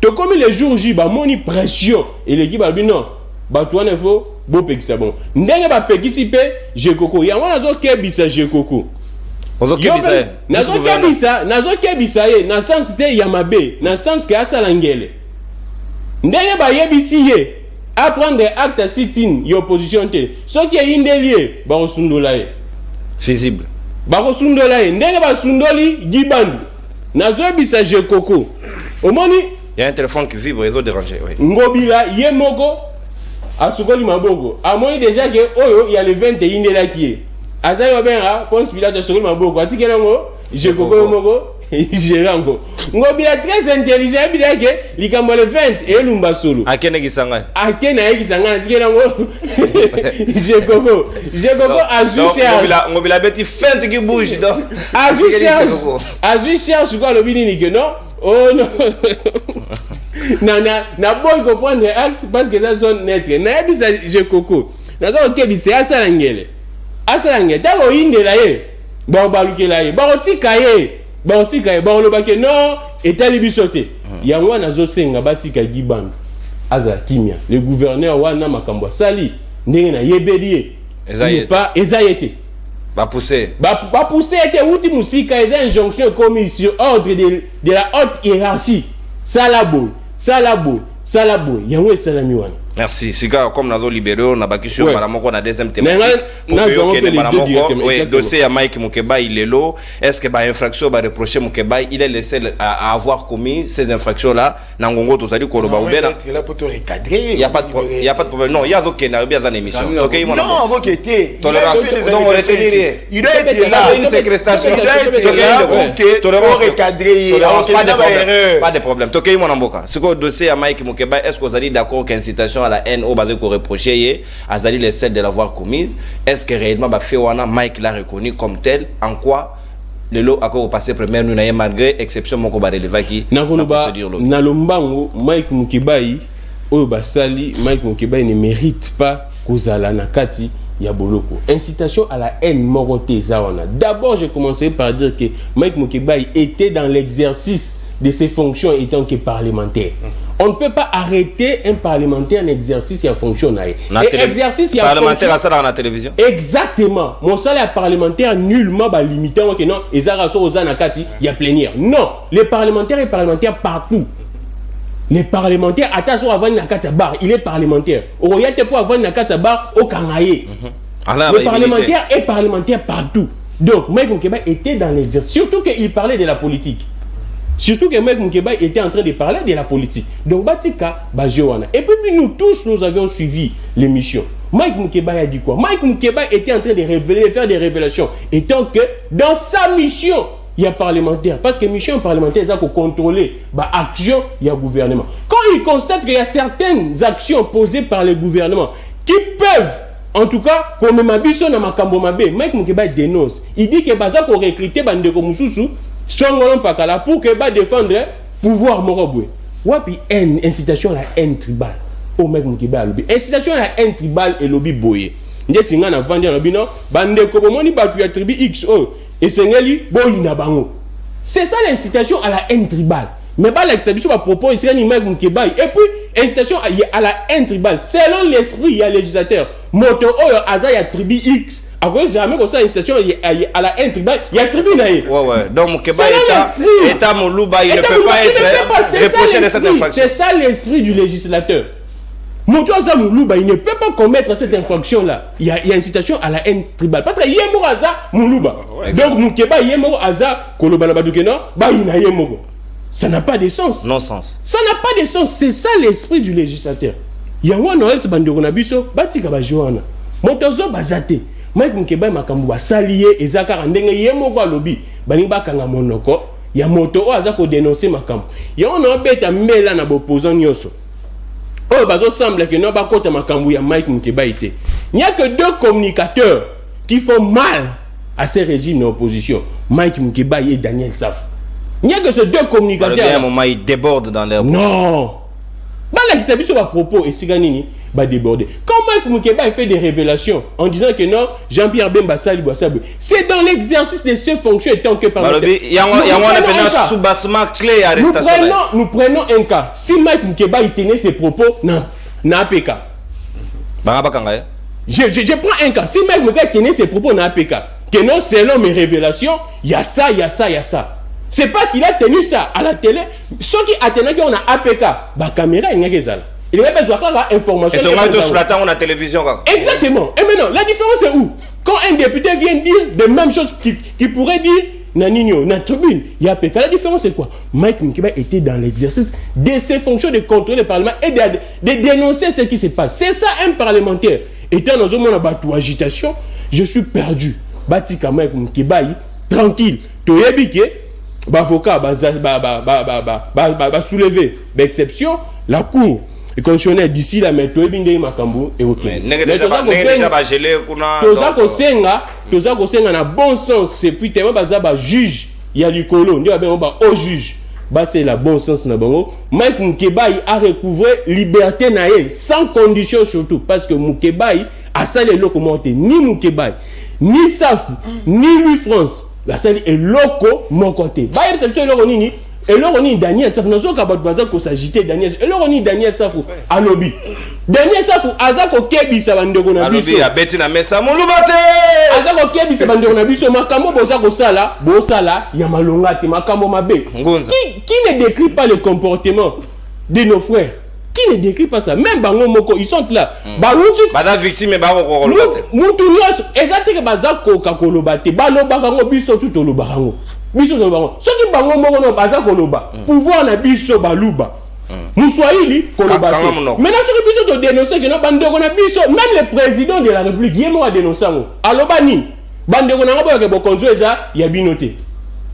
Donc comme les jours J bah moni pression et l'équipe a dit non. Bah toi ne faut beau pekisa bon ndenge ba pekisi pe jekoko ya wana zo kebisa jekoko
ozo kebisa
nazo kebisa ye na sens te ya mabe na sens que asala ngele ndenge ba yebisi ye a prendre acte sit-in y opposition te so ki indelie ba osundola ye
visible
ba osundola ye ndenge ba sundoli Gibandu nazo bisa jekoko Omoni
il y a un téléphone qui vibre, réseau dérangé, oui.
Ngobila Yemoko Asukoli Maboko. Amoni déjà que Oyo, il y a le 21 de la qui est. Azayo Benra, Ponce Pilate Asukoli Maboko. Asikelango, je koko Moko, Gérango. Ngobila très intelligent, il dit que Likambo le 20 et Lumba Solo.
Akene Gisanga.
Akene Gisanga, Asikelango, je koko Azu
Ngobila Betty feinte qui bouge, donc.
Azu cherche quoi le bini que non? Oh non. na boy comprendre acte parce que ça sonne net na bisa je koko na ko kebi c'est asalangele talo inde la ye ba baluke la ye ba otika ye ba lobake non etali bisote yango na zo senga batika gibanda aza kimia le gouverneur wana makambo sali ndenge na yebeli pas ezayete
ba pousser
était outi musika eza injonction commission ordre de la haute hiérarchie salabo yango esalami wana.
Merci. Sika comme nazo libéré on a baki sur maramoko na deuxième thématique. Oui, dossier ya Mike Mukeba Ilelo, est-ce que ba infraction ba reprocher Mukeba, il est le seul à avoir commis ces infractions là na ngongo to sali ko roba ubena.
Il a pour te recadrer.
Il y a pas de problème. Non, il y a zoké na bien dans émission. OK,
non, OK était.
Tolérance. Donc on retenir.
Il doit être là
une séquestration.
OK, tolérance recadrer.
Pas de problème. OK, mon amboka. Ce que dossier ya Mike Mukeba, est-ce que vous allez d'accord qu'incitation à la haine au basé qu'on reprochait Azali le seul de l'avoir commise? Est-ce que réellement Féwana Mike l'a reconnu comme tel? En quoi le lot a passé première nous malgré exception mon combat relevé qui
na lombango Mike Mukebai oyo basali Mike Mukebai ne mérite pas kozala na kati ya boloko. Incitation à la haine morote zawana. D'abord j'ai commencé par dire que Mike Mukebai était dans l'exercice de ses fonctions étant que parlementaire. On ne peut pas arrêter un parlementaire en exercice et fonction. Exercice
parlementaire à ça dans la télévision.
Exactement. Mon salaire parlementaire nullement limité. Non, il y a plénière. Non, les parlementaires et parlementaires partout. Les parlementaires, attention avant Nakati bar, il est parlementaire. Au Yate pour avoir Nakati bar au Kangaye. Le parlementaire est parlementaire partout. Donc, Mike Mukeba était dans l'exercice. Surtout qu'il parlait de la politique. Surtout que Mike Mukeba était en train de parler de la politique. Donc, Batika, Bajoana. Et puis, nous tous, nous avions suivi l'émission. Mike Mukeba a dit quoi? Mike Mukeba était en train de révéler, faire des révélations. Étant que dans sa mission, il y a parlementaire. Parce que mission parlementaire, c'est pour contrôler l'action, il y a gouvernement. Quand il constate qu'il y a certaines actions posées par le gouvernement qui peuvent, en tout cas, comme Mabiso na Makambo Mabe, Mike Mukeba dénonce. Il dit que Baza pour recruter Bandeko Mususu, pour que va défendre pouvoir moroboué. Wapi haine, incitation à la haine tribale. Au mec Mukeba lobby. Incitation à la haine tribale et lobby boyé. Ndiye singa na vendre lobby non, bande ko bomoni ba tu tribu X o et sengeli boyi na bango. C'est ça l'incitation à la haine tribale. Mais ba l'exception va proposer c'est ni mec Mukeba et puis incitation à la haine tribale selon l'esprit ya législateur. Moto oyo aza ya tribu X. Après, jamais comme ça, une station à la haine tribale, il y a tribu là.
Ouais. Donc, Mukeba État Moulouba, il ne peut pas être reproché de cette infraction.
C'est ça l'esprit du législateur. Moutouaza Moulouba, il ne peut pas commettre cette infraction-là. Il y a une citation à la haine tribale. Parce que Yemoro Aza Moulouba. Donc, Mukeba Yemoro Aza Kolobalabadukeno, Baïna Yemoro. Ça n'a pas de sens.
Non sens.
Ça n'a pas de sens. C'est ça l'esprit du législateur. Yango Noël Bandogonabiso, Batika Bajoana. Motozo Bazate. Mike Mukeba makambu basaliye ezaka ndenge yemoko alobi balingi bakanga monoko ya moto o aza ko dénoncer makambu ya on beta mbela na opposant nyonso o bazo semble que non bakota makambu ya Mike Mukeba ité. Il n'y a que deux communicateurs qui font mal à ces régimes d'opposition, Mike Mukeba et Daniel Saf. Il n'y a que ces deux communicateurs.
À un moment ils débordent dans leur
non. Bala qui s'habille sur la propos et Siganini va déborder. Quand Mike Mukeba fait des révélations en disant que non, Jean-Pierre Bemba Sali, c'est dans l'exercice de ses fonctions étant que par nous prenons un cas. Si Mike Mukeba tenait ses propos na APK. Je prends un cas. Si Mike Mukeba tenait ses propos na APK, que non, selon mes révélations, il y a ça, il y a ça, il y a ça. C'est parce qu'il a tenu ça à la télé. Ceux qui attendent qu'on a APK, la caméra, il n'y a que ça. Il y a besoin d'informations.
Et on a télévision.
Exactement. Et maintenant, la différence est où? Quand un député vient dire des mêmes choses qu'il pourrait dire Naninho, na tribune, il y a PK. La différence c'est quoi? Mike Mukeba était dans l'exercice de ses fonctions de contrôler le Parlement et de dénoncer ce qui se passe. C'est ça un parlementaire. Étant dans un monde de agitation, je suis perdu. Batika Mike Mukeba, tranquille. Tu es habitué. L'avocat va soulever l'exception. La cour est constitutionnelle d'ici la méthode de Makambo et ok. Toza kosenga na bon sens c'est puis tellement bazaba juge il y a du colo ndio ba au juge ba c'est la bon sens na bango. Mike Mukeba a recouvré liberté nae sans condition surtout parce que Mukeba a salé loko monté ni Mukeba ni Safu ni Louis France la salle est loco mon côté ba exception loko nini et là on est Daniel Safu nous sommes capables de ko s'agiter Daniel et là on est Daniel Safu à lobby Daniel Safu azako kebisa bandeko na biso
ya beti na mesa molubate
azako kebisa bandeko na biso makambo boza ko sala ya malonga te makambo mabe qui ne décrit pas le comportement de nos frères qui ne décrit pas ça même bango moko ils sont là baluti
bada victime ba ko kolobate
mutu nyos ezateke bazako ka kolobate balobaka ngo biso tout olobaka ngo biso toloba soki bango moko no baza koloba pouvoir na biso baluba Moussoaili koloba maintenant soki biso to dénoncer que no bandeko na biso même le président de la République yemo a dénoncer ngo aloba ni bandeko na ngabo ke bokonzo eza ya binote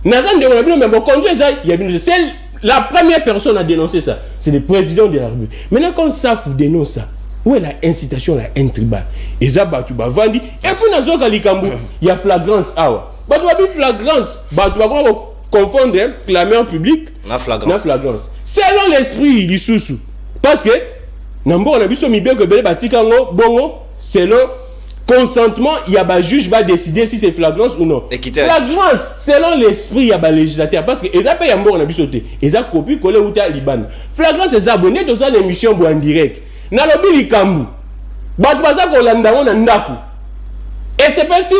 naza ndeko na bino mais bokonzo eza ya binote c'est la première personne à dénoncer ça c'est le président de la République maintenant quand ça vous dénonce ça où est la incitation la intriba eza batu bavandi et puis nazoka likambu ya flagrance awa bah tu as vu flagrance bah tu vas confondre clameur public
na flagrance
selon l'esprit du sous parce que nambo on a vu so mi bien que bele batika ngo bongo selon consentement il y a ba juge va décider si c'est flagrance ou non flagrance selon l'esprit il y a ba législateur parce que eza pe yambo on a vu sauter eza copie coller ou ta liban flagrance c'est abonné dans une émission en direct na lobi likambu bah tu vas ça ko landa on ndaku et c'est pas si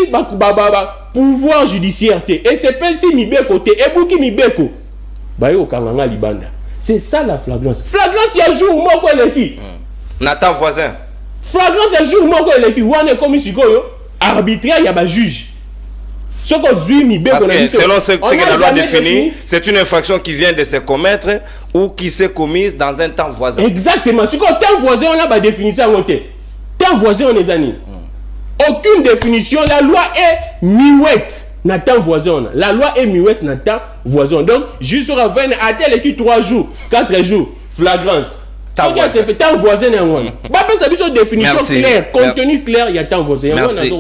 pouvoir judiciaire et c'est pas si mibeko te et bouki mibeko ba yo kanganga libanda c'est ça la flagrance il y a jour moko eleki
Nathan voisin
flagrance il y a jour moko eleki wana comme sikoyo arbitraire ya ba juge ce que zui mibeko
na biso selon ce que la loi définit c'est une infraction qui vient de se commettre ou qui s'est commise dans un temps voisin
exactement ce que temps voisin on a ba définition ngote temps voisin on les années aucune définition. La loi est muette. Nathan voisin. La loi est muette. Nathan voisin. Donc, juste sera 20 à tel qui 3 jours, 4 jours, flagrance. Tant voisin. Bah, ça une définition claire, contenu clair, il y a tant voisin.
Merci.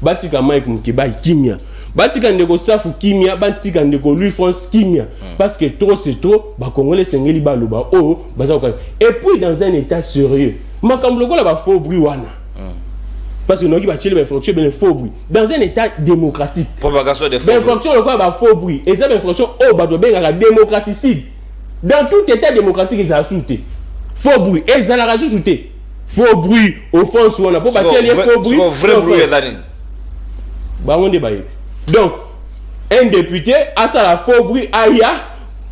Batika Mike Mukeba kimia. Batika ndeko Safu kimia, batika ndeko Louis France kimia. Parce que trop c'est trop, bah Congolais sengeli baloba oh, et puis dans un état sérieux. Makambloko la ba faux bruit wana. Parce que nous avons des faux bruit. Dans un état démocratique.
Propagation de faux bruit.
L'infraction est quoi faux bruit. Et cette infraction, démocraticide. Dans tout état démocratique, ils ont sauté. Faux bruit. Et ils ont sauté. Faux bruit, offense, on a pas bâti les faux bruit.
Vrai bruit,
donc, un député a ça la faux bruit, aïe,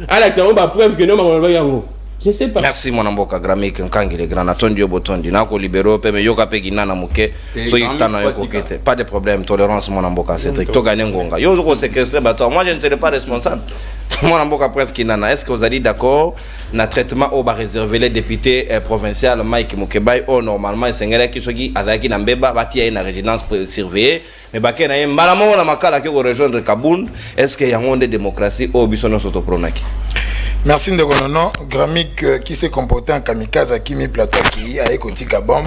à l'action, preuve que nous avons. Je sais pas.
Merci mon amboka Gramik Nkangile grand atondi obotondi nako libéro pe me yoka pe ginana muke so yitana yoko kete pas de problème tolérance mon amboka Cédric to gagner ngonga yo ko séquestrer bato moi je ne serai pas responsable mon amboka presque kinana est-ce que vous allez d'accord na traitement au ba réserver les députés provincial Mike Mukeba au normalement sengela ki soki azaki na mbeba batia na résidence surveillée mais bakena ye malamo na makala ki ko rejoindre Kaboul est-ce que yangonde démocratie au bisono sotopronaki.
Merci Ndegonono. Gramik qui s'est comporté en kamikaze à Kimi Plateau qui a écouté Kabom.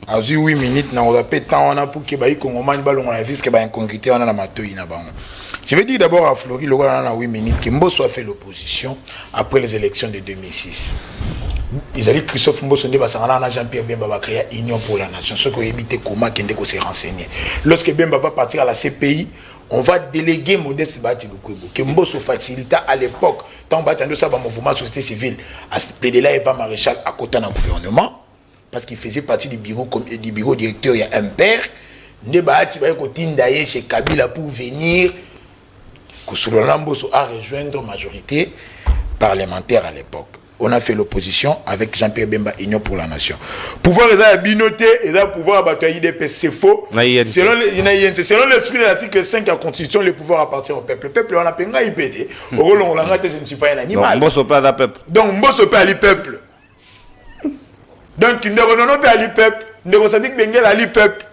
A 8 minutes, on a pas de temps pour que les Congolais ballon la vis que ba incongruité on a la matouille na bango. Je vais dire d'abord à Flori le gars en 8 minutes que Mbosso a fait l'opposition après les élections de 2006. Ils allaient Christophe Mbosso ne va s'en Jean-Pierre Bemba va créer Union pour la nation ce que éviter comment Kende ko se renseigner. Lorsque Bemba va partir à la CPI, on va déléguer Modeste Bati Lukwebo que Mbosso facilita à l'époque tant battant ça dans le mouvement société civile à plaider là et pas maréchal à côté d'un gouvernement parce qu'il faisait partie du bureau directeur il y a un père ne Bati va côté d'ailleurs chez Kabila pour venir que Mbosso a rejoindre majorité parlementaire à l'époque on a fait l'opposition avec Jean-Pierre Bemba, Union pour la Nation. Pouvoir est à binoté et là pouvoir abattre l'IDP, c'est faux. Selon l'esprit de l'article 5 de la Constitution, le pouvoir appartient au peuple. Le peuple, on a peine à IPT. Au rôle, on l'a raté, je ne suis pas un animal.
Donc, Mbosso pas à peuple.
Donc, Mbosso pas à peuple. Donc, nous pas à peuple. Nous savons que Bengel à peuple.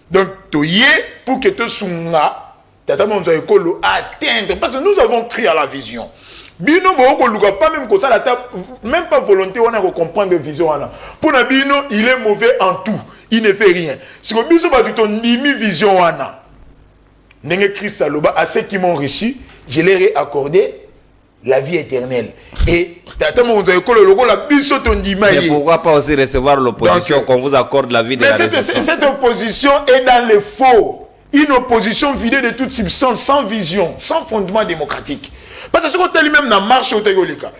Donc, tu y es pour que tu sois atteindre. Parce que nous avons crié à la vision. Bino pas même comme ça la table, même pas volonté on a comprendre vision pour na bino il est mauvais en tout, il ne fait rien. Si que biso ba ton nimi vision wana nenge Christ aloba à ceux qui m'ont reçu je leur ai accordé la vie éternelle et tata mon école logo la biso ton ndima
et pourquoi pas aussi recevoir l'opposition qu'on vous accorde la vie de la
cette opposition est dans le faux, une opposition vidée de toute substance, sans vision, sans fondement démocratique. Parce que quand même dans la marche au Tégolika,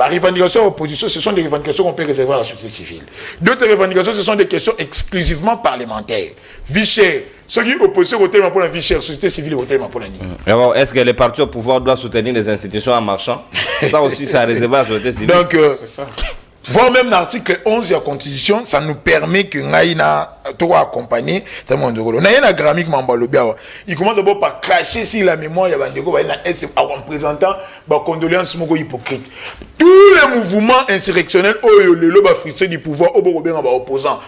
les revendications opposition, ce sont des revendications qu'on peut réserver à la société civile. D'autres revendications, ce sont des questions exclusivement parlementaires. Vie chère. Ceux qui opposent au thème pour la vie chère, société civile au thème pour la nuit.
Alors, est-ce que les partis au pouvoir doivent soutenir les institutions en marchant? Ça aussi, ça réservé à la société civile.
Donc, voir même l'article 11 de la Constitution, ça nous permet que nous ayons accompagné. On a un gramique Mambalobia. Il commence d'abord par cracher sur la mémoire. Il y a un représentant, condoléances hypocrite. Tous les mouvements insurrectionnels, frustrés du pouvoir, opposants,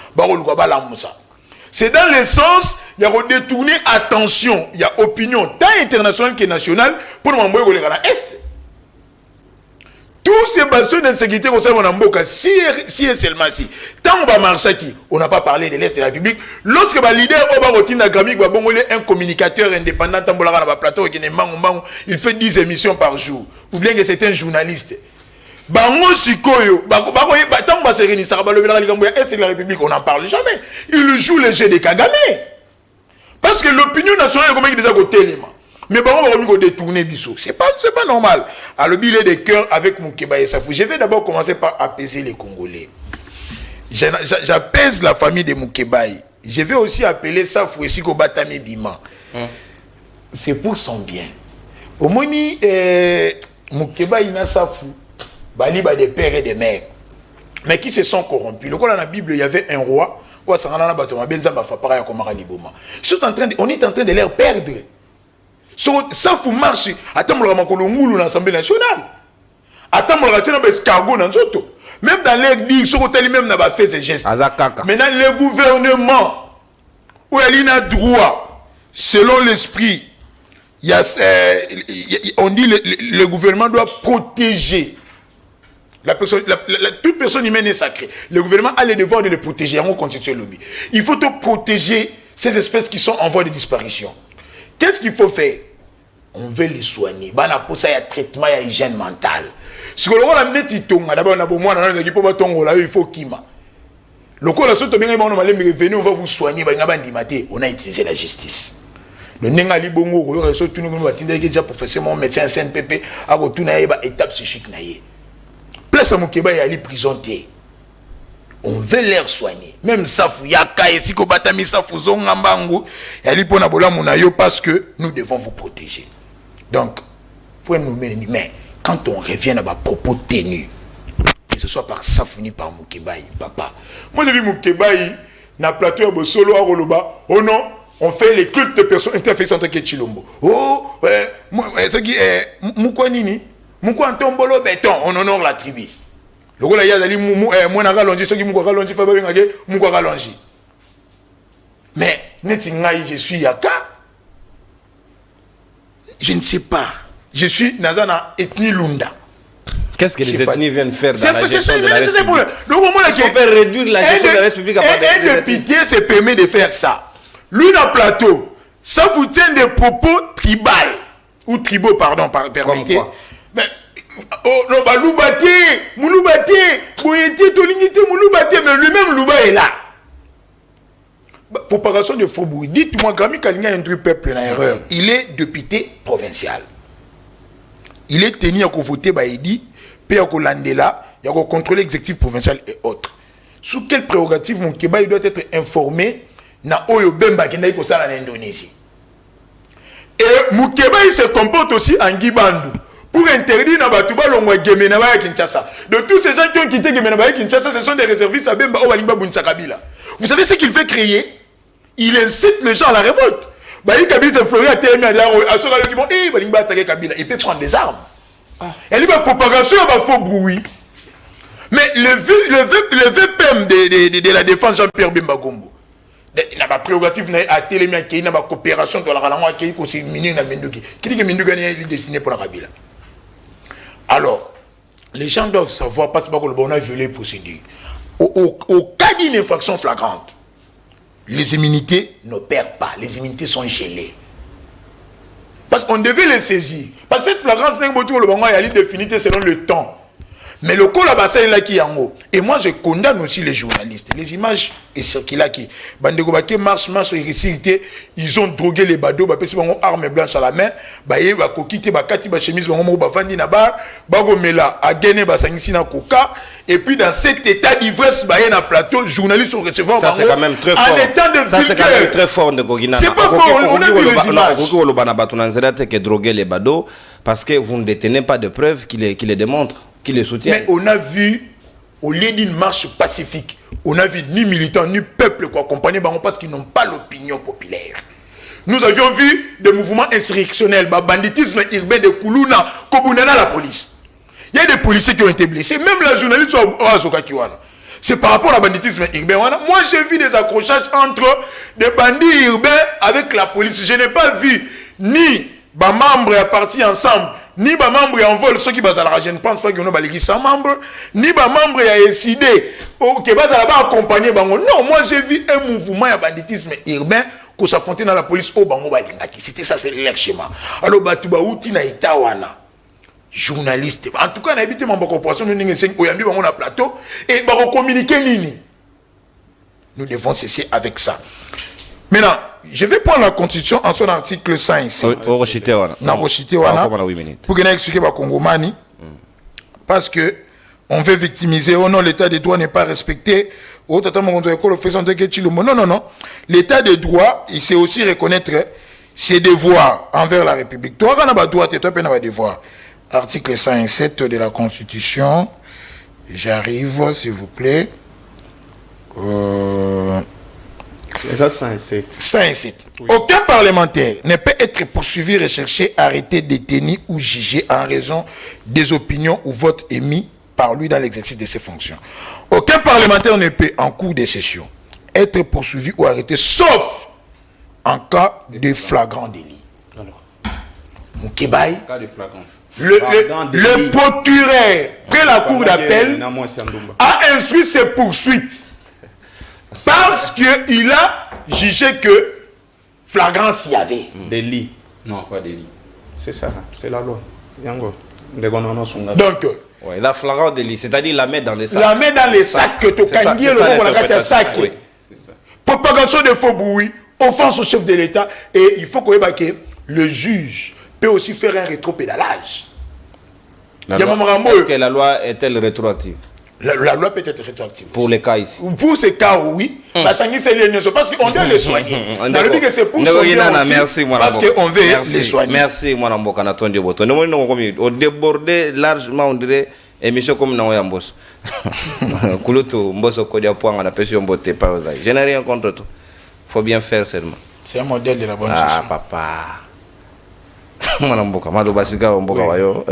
c'est dans le sens, il y a détourné attention, il y a opinion, tant internationale que nationale, pour nous envoyer dans l'Est. Tous ces bastions d'insécurité au sein de Mboka, si et seulement si, tant on va marcher qui, on n'a pas parlé de l'Est de la République, lorsque le leader Oba Rotina Gramik va bongoler un communicateur indépendant, plateau, il fait 10 émissions par jour. Ou bien que c'est un journaliste. Bango Sikoyo, tant on va se réunir, ça va lever la Est de la République, on n'en parle jamais. Il joue le jeu de Kagame. Parce que l'opinion nationale est comme il déjà côté élément. Mais bon, on va détourner Bissot. C'est pas normal. Alors, il est de cœur avec Moukeba et Safou. Je vais d'abord commencer par apaiser les Congolais. J'apaise la famille de Moukebaï. Je vais aussi appeler Safou et Siko Batame Bima. C'est pour son bien. Au moins, Moukebaï n'a Safou. Bali ba des pères et des mères. Mais qui se sont corrompus. Le coup, dans la Bible, il y avait un roi. On est en train de les perdre. Ça faut marcher. Attends, on va l'Assemblée nationale. Attends, on va escargot dans Zoto. Même dans l'église, sur l'hôtel même n'a pas fait ces gestes. Maintenant, le gouvernement, où il a droit, selon l'esprit, on dit le gouvernement doit protéger. Toute personne humaine est sacrée. Le gouvernement a le devoir de le protéger. Il faut protéger ces espèces qui sont en voie de disparition. Qu'est-ce qu'il faut faire? On veut les soigner. Pour ça, il y a traitement, il y a hygiène mentale. Si on a amené Titonga, d'abord, il faut Kima. Le coup, on va vous soigner. On a utilisé la justice. Le Nengali Bongo, déjà professeur, mon médecin CNPP, a retourné à étape psychique. Place à Moukeba et à la prison. On veut les soigner. Même Safou, Yaka et Siko Batami Safou, Zongambango, parce que nous devons vous protéger. Donc, pour nous mener, mais quand on revient à ma propos tenus, que ce soit par Safou ni par Moukebaï, papa. Moi, j'ai vu Moukebaï, na plateau à solo à Roloba. Oh non, on fait les cultes de personnes interfacées entre Chilombo. Oh, ce qui est Moukwanini, Moukwantombolo béton, on honore la tribu. Le gars, il y a des mais, je suis Yaka. Je ne sais pas. Je suis Nazana ethnie Lunda.
Qu'est-ce que les ethnies viennent faire dans la gestion de la République?
Donc,
on peut réduire la gestion de la République à part
un député se permet de faire ça. Lui, dans le plateau, ça vous tient des propos tribaux. Ou tribaux, pardon, permettez. Mais, oh non, bah Loubate, Mouloubate, Boyete, Tolingite, Mouloubate, mais lui-même Louba est là. Propagation de faux bruit. Dites-moi, Grammy Kalinga induit peuple en erreur. Il est député provincial. Il est tenu à voter Baïdi, puis à Landela, il y a contrôler l'exécutif provincial et autres. Sous quelle prérogative mon Kéba doit être informé na Oyo Bemba qui n'a pas ça en Indonésie. Et Moukeba il se comporte aussi en Guibandou. pour interdire Nabatuba Longwa Gemenaba Kinshasa. De tous ces gens qui ont quitté Gemenaba Kinshasa, ce sont des réservistes à Bemba Owalimba Bunsa Kabila. Vous savez ce qu'il fait créer? Il incite les gens à la révolte. Baï Kabila se fleurit à TMA, à ceux qui vont, eh, Balimba attaquer Kabila. Il peut prendre des armes. Et lui, la propagation, il va faux bruit. Mais le VPM de la défense Jean-Pierre Bemba Gombo, il n'a pas prérogative à Télémia, il n'a pas coopération dans la Ralangwa, qui est aussi miné dans Mendoki. Qui dit que Mendoki est destiné pour la Kabila? Alors, les gens doivent savoir, parce qu'on a violé les procédures. Au cas d'une infraction flagrante, les immunités ne perdent pas, les immunités sont gelées. Parce qu'on devait les saisir. Parce que cette flagrance n'est pas définie selon le temps. Mais le col là-bas, c'est là qui est en haut. Et moi, je condamne aussi les journalistes. Les images et ce qu'il a qui. Bandegobake marche, ils ont drogué les badauds, parce qu'ils ont armes blanches à la main. Ils ont coquité, chemise, et puis dans cet état d'ivresse, il y a un plateau, journalistes sont recevoir.
Ça, c'est quand même très fort.
En état de
ça, c'est quand même très fort de Gogina.
C'est pas fort, on a vu les images.
Que droguer les badauds, parce que vous ne détenez pas de preuves qui les démontrent. Qui les soutient.
Mais on a vu, au lieu d'une marche pacifique, on a vu ni militants, ni peuple qui accompagnaient parce qu'ils n'ont pas l'opinion populaire. Nous avions vu des mouvements insurrectionnels, banditisme urbain de Koulouna, Kobunana, la police. Il y a des policiers qui ont été blessés, même la journaliste Azoka Kiwana. C'est par rapport à banditisme urbain. Moi, j'ai vu des accrochages entre des bandits urbains avec la police. Je n'ai pas vu ni des membres partis ensemble, ni les membres en vol, ceux qui basent à la je ne pense pas qu'ils ont balayé 100 membres, ni les membres qui ont décidé qui basent à la accompagner. Non, moi j'ai vu un mouvement de banditisme urbain qui s'affrontait dans la police au Bango Balingaki. C'était ça, c'est leur schéma. Alors, Batouba Outi na Itawana, journaliste. En tout cas, on a habité ma corporation, nous avons un plateau et on a communiqué Nini. Nous devons cesser avec ça. Maintenant, je vais prendre la Constitution en son article 5. Pour que je explique à Congomani. Parce que on veut victimiser. Oh non, l'état des droits n'est pas respecté. Oh, non. L'état des droits, il sait aussi reconnaître ses devoirs envers la République. Toi, quand on a droit, toi, tu as des devoirs. Article 5.7 de la Constitution. J'arrive, s'il vous plaît.
Ça, 5.7.
Oui. Aucun parlementaire ne peut être poursuivi, recherché, arrêté, détenu ou jugé en raison des opinions ou votes émis par lui dans l'exercice de ses fonctions. Aucun parlementaire ne peut, en cours de session, être poursuivi ou arrêté, sauf en cas de flagrant délit. Alors, Moukébaï, le procureur, près la cour d'appel, a instruit ses poursuites. Parce qu'il a jugé que flagrance y avait.
Délit.
Non, pas délit.
C'est ça, c'est la loi.
Donc,
ouais, la flagrant délit, c'est-à-dire la mettre dans les sacs.
La mettre dans les sacs que tu as dit, le sac. Propagation de faux bruits, offense au chef de l'État. Et il faut que le juge peut aussi faire un rétropédalage.
Est-ce que la loi est-elle rétroactive?
La loi peut être rétroactive.
Pour les cas ici.
Pour ces cas, oui. Parce qu'on doit les soigner. On a dit que c'est pour soigner aussi, parce qu'on veut les soigner.
Merci, moi, Namboka Natondi Boto. Nous avons débordé largement, on dirait, émission comme nous avons boss. Kouloutou, Mbosso Kodia Point, on a pêché un beauté par aux ailes. Je n'ai rien contre toi. Il faut bien faire seulement.
C'est un modèle de la bonne
gestion. Ah, papa. Moi, Namboka, Madobasiga, Mboka Wayo,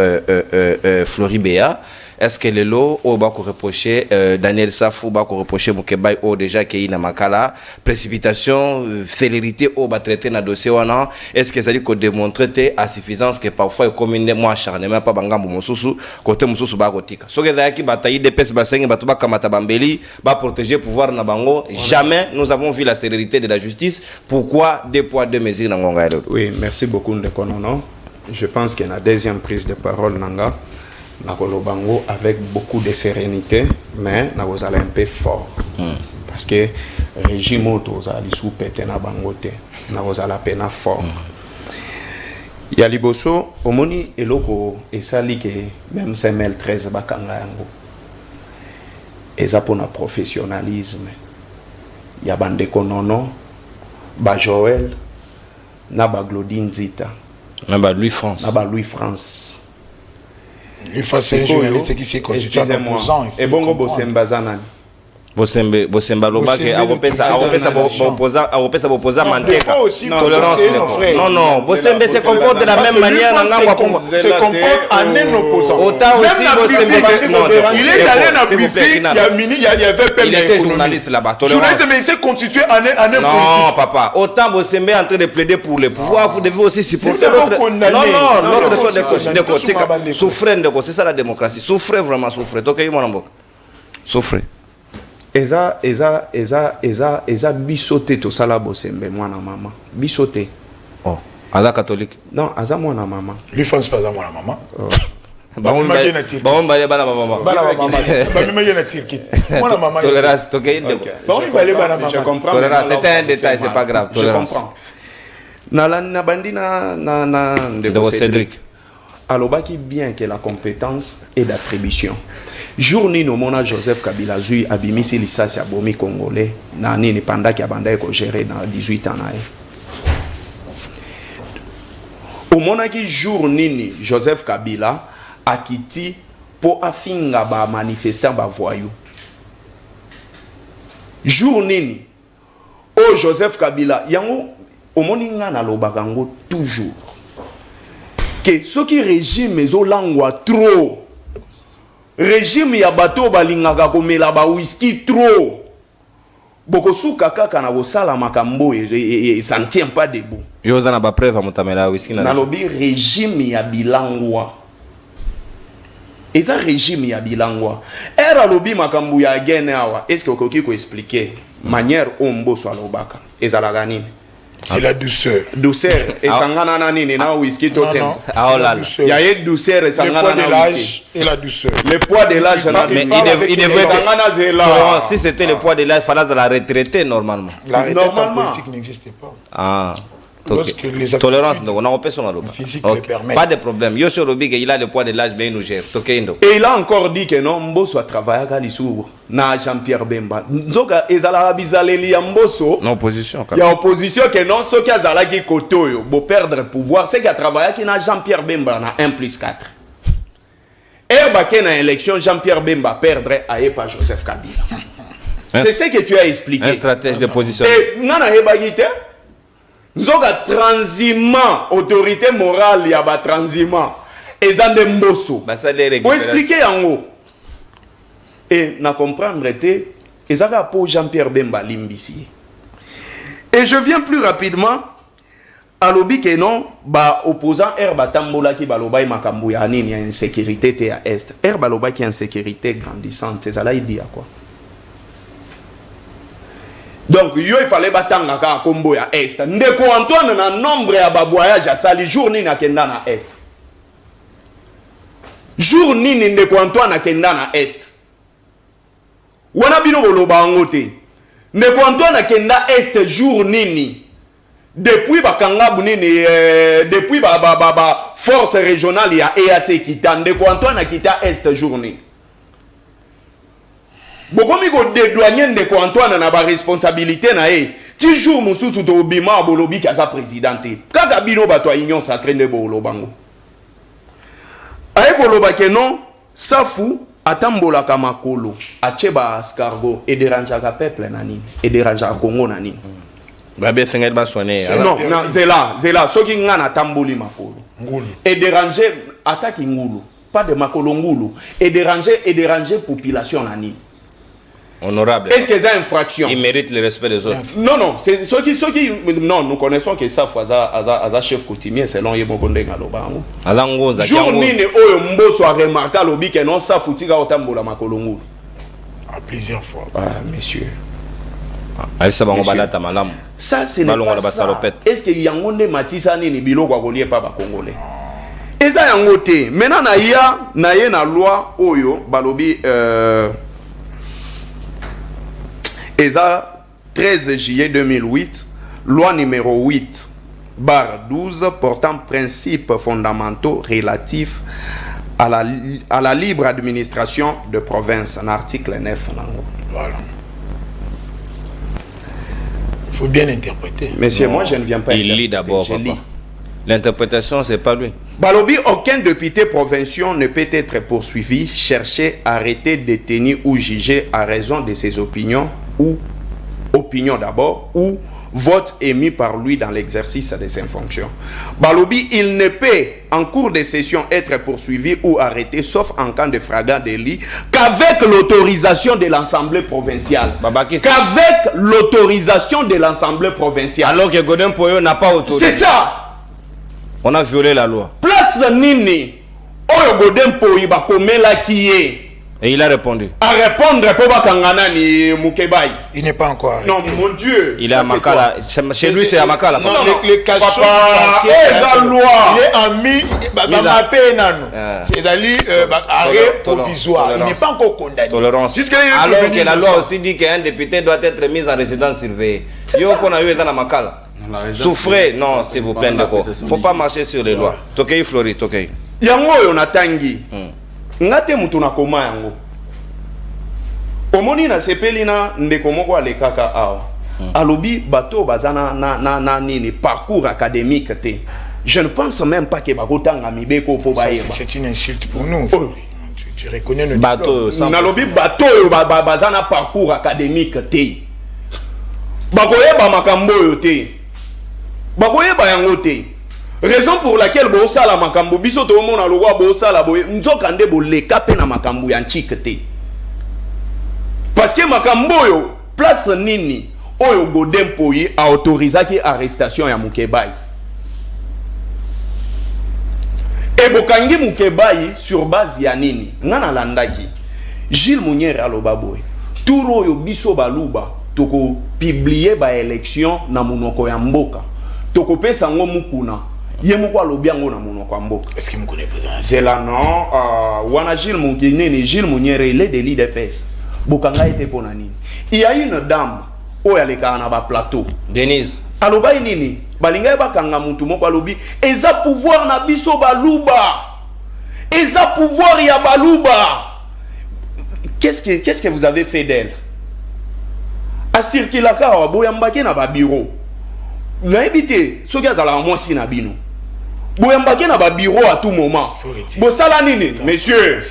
Floribéa. Est-ce que les lots au bas reprocher Daniel Safou bas reprocher Moukebaï au déjà qui est na makala précipitation célérité au bas traité na dossier wana est-ce que ça dit qu'on démontrer à suffisance que parfois comme moi acharnement pas bangambo mususu côté mususu ba kotika so que daki bataille de pes basengi batu ba kamata bambeli ba protéger pouvoir na bango jamais nous avons vu la célérité de la justice. Pourquoi deux poids deux mesures na ngonga?
Oui, merci beaucoup Ndekonono. Je pense qu'il y a une deuxième prise de parole nanga Nakolobango avec beaucoup de sérénité, mais nous allons un peu fort. Parce que le régime autorisé sous pété na bangote, nous allons peine fort. Il y a liboso, omoni eloko esali que même CML13 bakanga yango. Eza pona professionnalisme. Il y a bande konono, ba Joël, na ba Glodine Zita,
na ba Louis France.
Na ba Louis France.
Il faut c'est un journaliste qui s'est constitué en opposant.
Et bon, Bosemba Zanani.
Bosemba Lobake avopesa opposant Manteka. Tolérance. Non, Bosemba se comporte de la même manière
se comporte en un opposant.
Autant aussi Bosemba
il est allé dans Bifi, il y avait pas
il était journaliste là-bas.
Journaliste mais il s'est constitué en un politique.
Non, papa. Autant Bosemba est en train de plaider pour les pouvoirs, vous devez aussi supporter l'autre. Non, l'autre sont des côtés. Souffrez de quoi? C'est ça la démocratie. Souffrez vraiment, souffrez. OK, mon ambok. Souffrez.
Eza bisote to sala Bosembe mwana mama. Bisote.
Oh, Aza catholique.
Non, Aza mwana mama.
Lui France pas mwana mama.
Bon balé bana mama.
Bana mama. Ba mi yena tirkit. Mwana mama.
Tolérance, to kay ndeko.
Bon balé bana mama.
Je comprends.
Tolérance, c'est un détail, c'est pas grave. Tolérance.
Je comprends. Na bandina na
de Cédric.
Alobaki bien que la compétence est d'attribution. Jour ni no mona Joseph Kabila zui abimisi lisasi ya bomi congolais na nini pendant qu'il abandait ko gérer dans 18 ans nae. Au mona ki jour nini Joseph Kabila akiti po afinga ba manifestant ba voyou. Jour nini o Joseph Kabila yango omoni nga na lobakango toujours que ce qui régime ezo langwa trop. Régime ya bato balingaka komela ba whisky trop. Bokosuka kaka na bosala makambo et ça ne tient pas debout.
Yo za na ba preuve mutamela whisky na
lobi régime ya bilangwa. Eza régime ya bilangwa. Era lobi makambo ya gene awa. Est-ce que okoki ko expliquer manière ombo so alobaka? Ezala nini?
C'est la douceur.
Douceur et sangana na nini na whisky totem.
Ah là là.
Il y a une douceur et sangana na whisky.
Et la douceur.
Le poids de l'âge
mais il devrait si c'était le poids de l'âge, il fallait la retraiter normalement.
La retraite politique n'existait pas.
Ah. Tolérance, donc on a un peu son
physique le permet.
Pas de problème. Yo sur le big, il a le poids de l'âge, mais il nous gère.
Et il a encore dit que non, Mbosso a travaillé à Lissour. Na Jean-Pierre Bemba. Nzoka ezala bizaleli ya Mbosso.
Non opposition.
Il y a opposition que non, ceux qui azala qui koto yo, bo perdre le pouvoir, c'est qui a travaillé qui na Jean-Pierre Bemba na 1+4. Herba qui na élection Jean-Pierre Bemba perdrait à Epa Joseph Kabila. C'est ce que tu as expliqué.
Un stratège de position.
Et nana heba gite Nzoka transhumant, autorité morale ya ba transhumant. Ezande Mbosso. Pour expliquer yango. Et na comprendre te ezaka pour Jean-Pierre Bemba limbisi. Et je viens plus rapidement à l'obi que non ba opposant Herba Tambola qui baloba makambo ya nini ya insécurité te à est. Herba loba qui insécurité grandissante, c'est ça là il dit à quoi? Donc, il fallait battre ka kombo ya est. Ndeko Antoine na nombre ya ba voyage à sali jour ni na kenda na est. Jour ni ndeko Antoine na kenda na est. Wana bino boloba ngote. Ndeko Antoine na kenda est jour nini. Depuis bakanga bunini depuis ba force régionale ya EAC kita ndeko Antoine na kita est journée. Bokomi ko dédouaner ndeko Antoine na ba responsabilité na e. Toujours mususu to bima bolobi kaza présidenté. Kaka bino bato union sacrée ne bolobango. Aye boloba ke non safu atambola kamakolo acheba escargot et dérange ka peuple nani et dérange Congo nani.
Babe sengel ba soné.
Non, non, zela soki ngana tamboli makolo. Ngulu. Et déranger attaque ngulu, pas de makolo ngulu et déranger population nani.
Honorable.
Est-ce que c'est une infraction?
Il mérite le respect des autres.
Non, c'est ceux qui non, nous connaissons que ça Aza chef coutumier selon Yebokonde Ngalobango.
Alangoza.
Jour nini oyo Mbosso a remarqué lobi que non ça foutika otambola makolongo.
À plusieurs fois.
Ah messieurs. Ça c'est pas ça. Est-ce que yangonde matisa nini biloko akolié pas ba congolais? Eza yangote. Maintenant na ye na loi oyo balobi ESA 13 juillet 2008, loi numéro 8/12 portant principes fondamentaux relatifs à la libre administration de province, en article 9.
Voilà. Il faut bien interpréter.
Monsieur, moi je ne viens pas
interpréter. Il lit d'abord. L'interprétation, c'est pas lui.
Balobi, aucun député provincial ne peut être poursuivi, cherché, arrêté, détenu ou jugé à raison de ses opinions ou opinions d'abord ou vote émis par lui dans l'exercice de ses fonctions. Balobi, il ne peut en cours de session être poursuivi ou arrêté sauf en cas de flagrant délit qu'avec l'autorisation de l'Assemblée provinciale. Qu'avec l'autorisation de l'Assemblée provinciale.
Alors que Godin Poyo n'a pas autorisé.
C'est ça.
On a violé la loi.
Place Nini, Oyo Godin Poyo bakomela qui est.
Et il a répondu.
À répondre pour Bakangana ni Mukebai.
Il n'est pas encore arrêté.
Non, mon Dieu.
Il est à Makala. Chez lui, c'est à Makala.
Non, les cachets.
Papa, la loi.
Il est ami. C'est-à-dire, arrêt provisoire. Il n'est pas encore condamné.
Tolérance. Alors que la loi aussi dit qu'un député doit être mis en résidence surveillée. Yo qu'on a eu dans la Makala. Souffrez. Non, s'il vous plaît, d'accord. Il ne faut pas marcher sur les lois. Tokei Flori, Tokei.
Yango yonatangi. Ngate mutu na koma yango omoni na sepeli na ndeko moko alekaka awa alobi bato bazana na nini parcours académique te. Je ne pense même pas que bakotanga mibeko po baeba.
C'est une insulte pour nous. Tu reconnais le
bateau
nalobi bato bazana parcours académique te. Bakoyeba makambo yo te. Bakoyeba yango te. Raison pour laquelle bosala makambo biso to mona lwa bosala boye nzokande boleka pe na makambo ya nchikete. Parce que makambo yo place nini oyo Godin Poyo a autorisé ki arrestation ya Mukebai. Et bokangi Mukebai sur base ya nini? Ngana landaki. Gilles Mounier aloba boye. Turo yo biso baluba toko publier ba élection na munoko ya mboka. Toko pesa ngo mukuna. Yemoko alobi yango na munoko ya mboka.
Est-ce que vous connaissez pas?
C'est là non wana Gilles Mounier, Gilles Mounier il est de l'IDPS. Bokanga était pour nani. Il y a une dame au yaleka na ba plateau.
Denise.
Aloba nini? Balinga bakanga mutu moko alobi eza pouvoir na biso baluba. Eza pouvoir ya baluba. Qu'est-ce que vous avez fait d'elle? A circulaka wa boyambake na ba bureau. Na ebité soki azala mwasi na bino. Boyambake na ba bureau à tout moment. Bosala nini? Monsieur.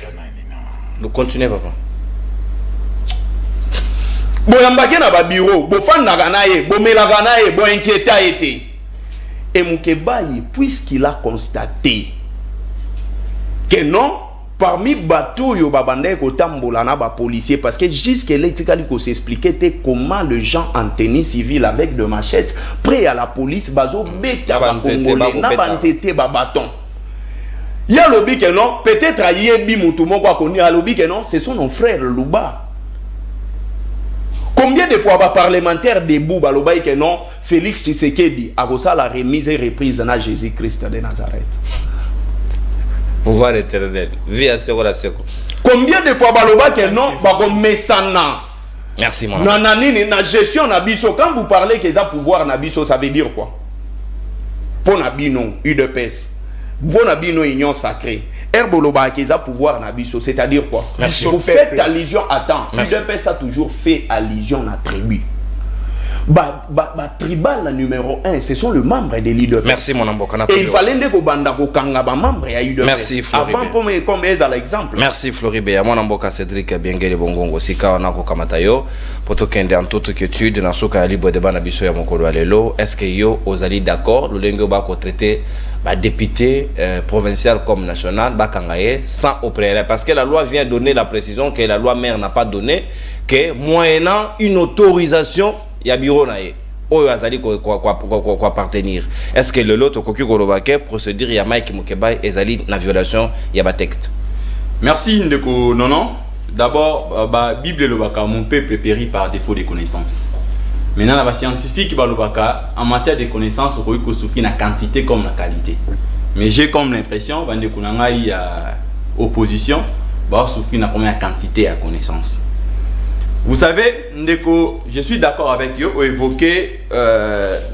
Nous continuez papa.
Boyambake na ba bureau, bofandaka na ye, bomelaka na ye, bo inquiéta été. Et Mukebai, puisqu'il a constaté que non, parmi bateau yo babandé ko tambola na ba policier parce que jusque là il faut s'expliquer comment les gens en tenue civile avec de machettes prêts à la police bazo beta ba congolais na bantete ba bâton. Ya lobi que non, peut-être ayebi mutu moko akoni alobi que non, ce sont nos frères Luba. Combien de fois parlementaire debout baloba que non, Félix Tshisekedi a reçu la remise et reprise na Jésus-Christ de Nazareth.
Pouvoir éternel. Vie à seko la seko.
Combien de fois baloba que non, bako mesana.
Merci mon.
Nanani na gestion na biso quand vous parlez que ça pouvoir na biso ça veut dire quoi? Pour na bino UDPS. Pour na bino union sacrée. Herboloba que ça pouvoir na biso c'est-à-dire quoi?
Merci.
Vous faites allusion attends. UDPS a toujours fait allusion à tribu. Tribal numéro 1, ce sont les membres de l'UDPS.
Merci mon amboka.
Et il fallait que banda ko kanga ba membre ya UDPS.
Merci Floribé.
Avant comme est à l'exemple.
Merci Floribé. Mon amboka Cédric Biengele Bongongo sika wana ko kamatayo poto kende en toute quiétude na soka ya libre débat na biso ya mokolo alelo. Est-ce que yo ozali d'accord le lengo ba ko traiter ba député provincial comme national ba kangaye sans au préalable parce que la loi vient donner la précision que la loi mère n'a pas donné que moyennant une autorisation il y a bureau naé oyo azali quoi appartenir. Est-ce que le lot koki kolobake procédure ya Mike Mukebai ezali na violation ya ba texte?
Merci ndeko non. D'abord ba Bible lobaka mon peuple périt par défaut de connaissances. Maintenant la scientifique ba lobaka en matière de connaissances okoki ko souffrir na quantité comme na qualité. Mais j'ai comme l'impression bande kunanga il y a opposition ba souffrir na première quantité à connaissance. Vous savez, Ndeko, je suis d'accord avec eux pour évoquer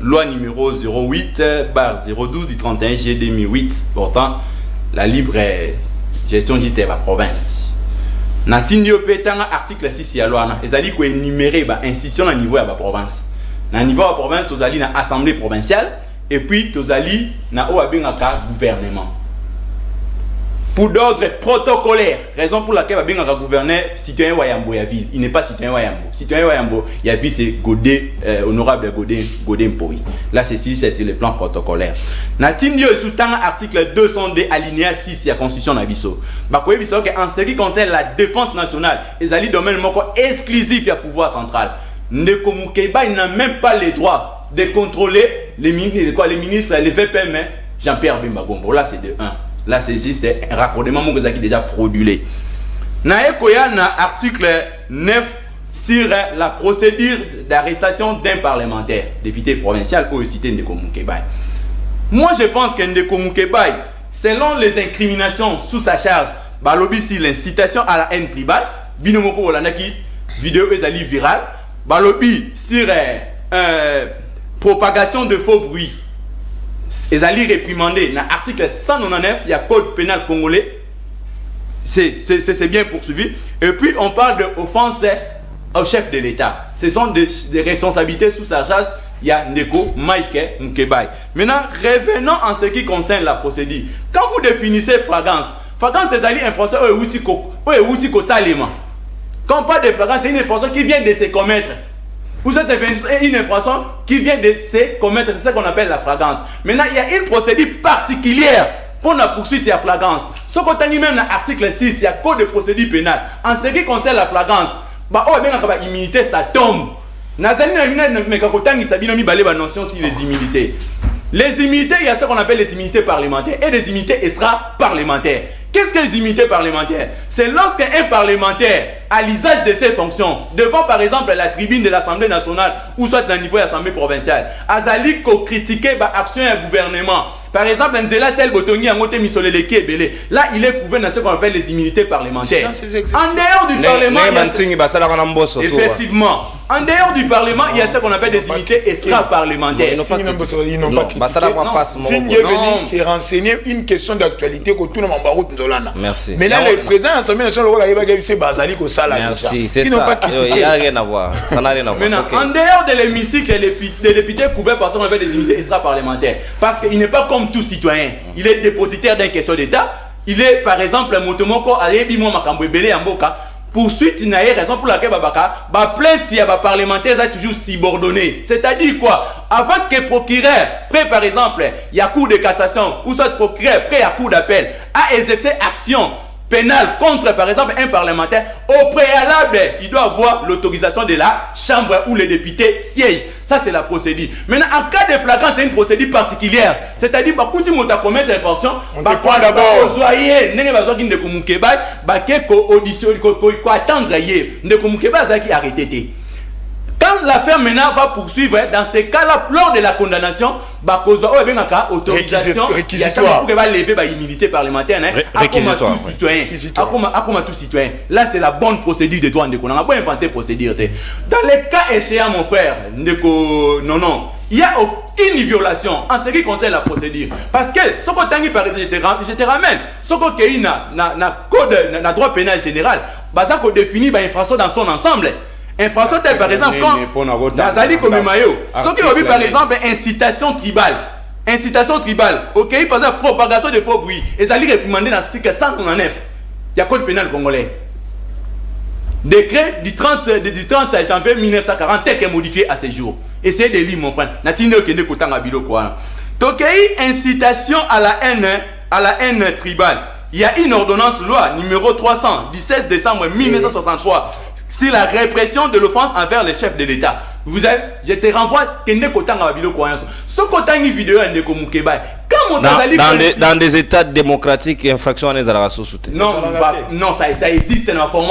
loi numéro 08/012 du 31 juillet 2008 portant la libre gestion de la province. Natindi opetanga article 6 ya loi na ezali ko énumérer ba institution na niveau ya ba province. Na niveau ya province tozali na assemblée provinciale et puis tozali na o abengaka gouvernement. pour d'ordre protocolaire, raison pour laquelle Babinga va gouverner citoyen Wayambo Yaville. Il n'est pas citoyen Wayambo. Citoyen Wayambo Yaville, c'est Godé, honorable Godé Mpori. Là, c'est sur le plan protocolaire. Natim Dio sous article 202 alinéa 6 de la Constitution Nabiso. Bakoye biso en ce qui concerne la défense nationale, les alliés domaine exclusif du pouvoir central. Ndeko Mukeba, il n'a même pas le droit de contrôler les ministres, les VPM, Jean-Pierre Bemba Gombo. Là, c'est de 1. Là, c'est juste un raccordement qui est déjà fraudulé. Naekoya, na article 9 sur la procédure d'arrestation d'un parlementaire, député provincial ou cité Ndeko Mukeba. Moi, je pense que Ndeko Mukeba, selon les incriminations sous sa charge, balobi sur l'incitation à la haine tribale, binomoko wolanaki vidéo ezali virale, balobi sur propagation de faux bruits. Ezali réprimandé dans l'article 199, il y a code pénal congolais. C'est bien poursuivi. Et puis on parle d'offense au chef de l'État. Ce sont des responsabilités sous sa charge. Il y a Ndeko Maïke Mukeba. Maintenant, revenons en ce qui concerne la procédure. Quand vous définissez flagrance, c'est une infraction ou salima. Quand on parle de flagrance, c'est une infraction qui vient de se commettre. Ou c'est une infraction qui vient de se commettre, c'est ce qu'on appelle la flagrance. Maintenant, il y a une procédure particulière pour la poursuite de la flagrance. Ce qu'on a même dans l'article 6, il y a code de procédure pénale. En ce qui concerne la flagrance, immunité, ça tombe. Les immunités. Les immunités, il y a ce qu'on appelle les immunités parlementaires et les immunités extra-parlementaires. Qu'est-ce que les immunités parlementaires? C'est lorsqu'un parlementaire a l'usage de ses fonctions devant par exemple la tribune de l'Assemblée nationale ou soit dans le niveau de l'Assemblée provinciale, Azali ko critiquer l'action du gouvernement. Par exemple, Nzela Sel Botongi a monté Misoleleki et Belé. Là, il est couvert dans ce qu'on appelle les immunités parlementaires. En dehors du Parlement, effectivement. En dehors du Parlement, il y a ce qu'on appelle des immunités extra-parlementaires.
Ils n'ont pas critiqué. C'est renseigner une question d'actualité que tout le monde a.
Merci.
Mais là, le président de l'Assemblée nationale, c'est Bazali qui ça.
Merci, c'est ça. Il n'y a rien à voir. Ça n'a rien à voir.
Maintenant, en dehors de l'hémicycle, les députés couverts par ce qu'on appelle des immunités extra-parlementaires. Parce qu'il n'est pas comme tout citoyen. Il est dépositaire d'une question d'État. Il est, par exemple, Motomoko, Alebimo Makambo Ebele Amboka. Poursuite, il y a raison pour laquelle plainte si y a parlementaire est toujours subordonné. C'est-à-dire quoi? Avant que procureur, prêt par exemple, il y a cour de cassation, ou soit procureur, prêt à cour d'appel, à exercer action pénale contre par exemple un parlementaire, au préalable, il doit avoir l'autorisation de la chambre où les députés siègent. Ça, c'est la procédure. Maintenant, en cas de flagrance, c'est une procédure particulière. C'est-à-dire, quand tu as commis l'infraction, on te prend d'abord. Quand l'affaire maintenant va poursuivre, dans ces cas-là, lors de la condamnation, autorisation réquisitoire pour lever l'immunité parlementaire à tout citoyen. Là, c'est la bonne procédure de droit. On n'a pas inventé procédure. Dans les cas échéants, mon frère, non. Il n'y a aucune violation en ce qui concerne la procédure. Parce que ce qu'on t'a dit par exemple, je te ramène. Ce qu'on a eu dans code, dans droit pénal général, ça qu'on définit l'infraction dans son ensemble. Infraction telle par exemple quand Nazali Komemayo, ce qui a vu par exemple incitation tribale. Incitation tribale, ok, par exemple propagation de faux bruits. Et ça lui réprimandé dans l'article 199. Il y a code pénal congolais. Décret du 30 janvier 1940 tel qu'est modifié à ce jour. Essayez de lire mon frère. Natine Kende Kotanga Bilo quoi. Donc incitation à la haine tribale. Il y a une ordonnance loi numéro 300 du 16 décembre 1963 sur la répression de l'offense envers les chefs de l'État. Je te renvoie Kende Kotanga Bilo quoi. Ce Kotangi vidéo de Komukeba.
Dans des États démocratiques, infraction à la société.
Non, ça existe dans la forme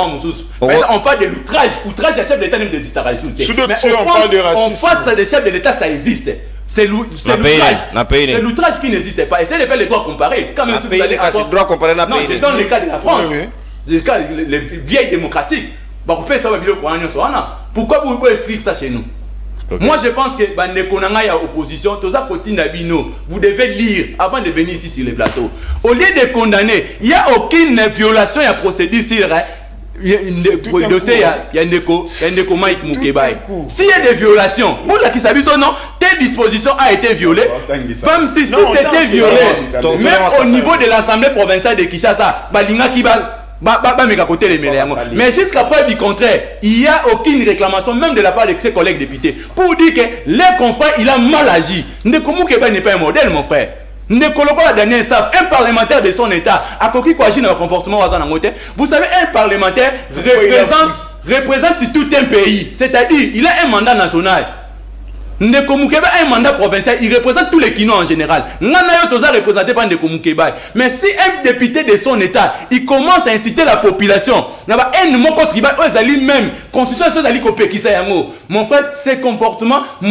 on parle de l'outrage. Outrage à chef d'État même des États.
Mais on parle de racisme.
En face des chefs de l'État, ça existe. C'est l'outrage qui n'existe pas. Essayez de faire les droits comparés. Quand même, si vous allez
droit comparé,
non, je donne le cas de la France. Le cas les vieilles démocratiques. Pourquoi vous pouvez expliquer ça chez nous? Okay. Moi je pense que opposition, vous devez lire avant de venir ici sur le plateau. Au lieu de condamner, il n'y a aucune violation à procédure sur il y a Ndeko Mike Mukebai. S'il y a des violations, qui s'habille son nom, telle disposition a été violée. Même si c'était violé, même au niveau de l'Assemblée provinciale de Kinshasa, Balinga qui mais jusqu'à preuve du contraire, il n'y a aucune réclamation, même de la part de ses collègues députés, pour dire que les confrères, il a mal agi. Ndeko Mukebai n'est pas un modèle, mon frère. Un parlementaire de son état a coquille quoi agir dans le comportement. Vous savez, un parlementaire représente tout un pays, c'est-à-dire il a un mandat national. Ndeko Mukebai a un mandat provincial, il représente tous les Kino en général. Nanayo Toza représenté par Ndeko Mukebai. Mais si un député de son état, il commence à inciter la population, mon frère, ces comportements, ne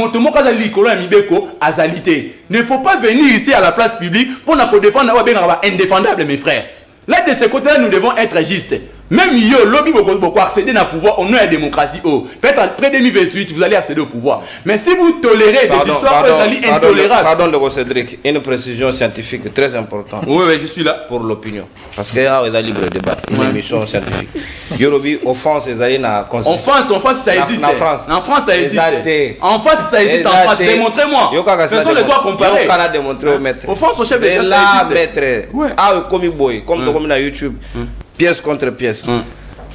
faut pas venir ici à la place publique pour nous défendre indéfendable, mes frères. Là, de ce côté-là, nous devons être justes. Même yo, lobby, beaucoup accéder au pouvoir, on a la démocratie. Peut-être après 2028, vous allez accéder au pouvoir. Mais si vous tolérez des histoires intolérables.
Pardon, de Cédric, une précision scientifique très importante.
Oui, je suis là.
Pour l'opinion. Parce qu'il y a un libre débat, une émission scientifique. Yorobi, offense, ils allaient dans la
offense, ça existe. En France, ça existe. En France, ça existe. En France, démontrez-moi. Ce sont les droits comparés.
Il y a démontré au maître.
Offense au chef de l'État,
ça existe. Maître. Ah, comme boy, comme dans YouTube. Pièce contre pièce.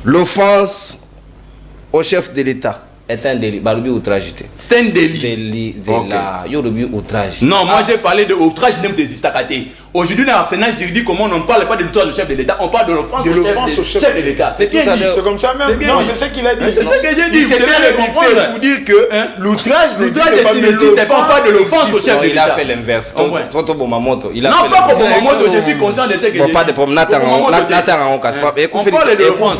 L'offense au chef de l'État est un délit. Baroubi outragité.
C'est un délit.
Délit de la Yorubi outrage.
Non, moi j'ai parlé de outrage de Mtezistakate. Aujourd'hui, dans l'arsenal juridique, comment on ne parle pas de l'outrage au chef de l'État, on parle de l'offense au chef de l'État. C'est bien dit.
C'est comme ça même. Non, c'est ce qu'il a dit.
C'est ce que j'ai dit.
C'est bien de comprendre pour dire que l'outrage
n'existe pas, on parle de l'offense au chef de l'État.
Il a fait l'inverse.
Non, pas pour Bomamoto, je suis conscient de ce que j'ai dit.
Pas de problème. On parle de l'offense.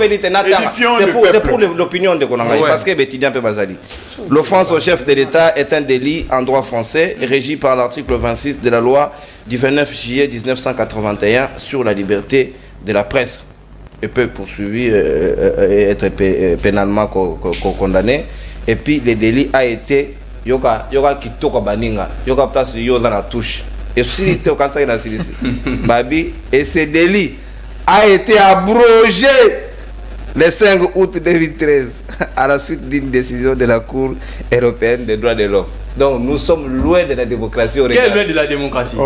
C'est pour l'opinion de Konanga. Parce que Bétidian peut Bazali. L'offense au chef de l'État est un délit en droit français régi par l'article 26 de la loi du 29 juillet 1981 sur la liberté de la presse et peut poursuivi et être pénalement condamné. Et puis le délit a été yoga kitoko baninga yoga place yoga la touche et si tu quand ça babi et ce délit a été abrogé le 5 août 2013 à la suite d'une décision de la Cour européenne des droits de l'homme. Donc nous sommes loin de la démocratie.
Quel loin de la démocratie?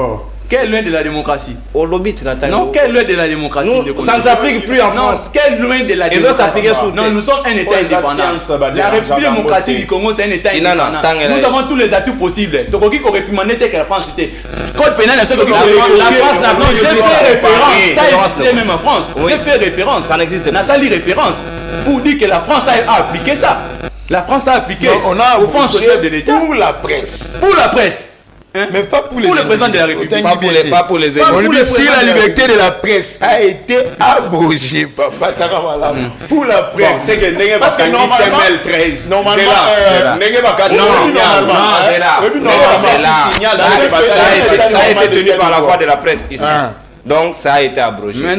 Quel loin de la démocratie?
Non,
quel loin de la démocratie?
Ça ne s'applique plus en France.
Quel loin de la démocratie? Non, nous sommes un État indépendant. La République démocratique du Congo, c'est un État indépendant. Nous avons tous les atouts possibles. Donc, qui aurait pu m'en que la France était. Code pénal, la France n'a pas. J'ai fait référence. Ça existait même en France. J'ai fait référence.
Ça n'existe pas.
N'a pas référence pour dire que la France a appliqué ça. La France a appliqué.
On a
offense au chef de l'État.
Pour la presse.
Pour la presse.
Mais pas pour
le président de la République.
Pas pour les
on lui dit si la liberté de la presse a été abrogée, papa pour la presse.
C'est que n'est pas qu'un SML 13.
Normalement,
ça a été tenu par la voix de la presse ici. Donc ça a été abrogé. Mais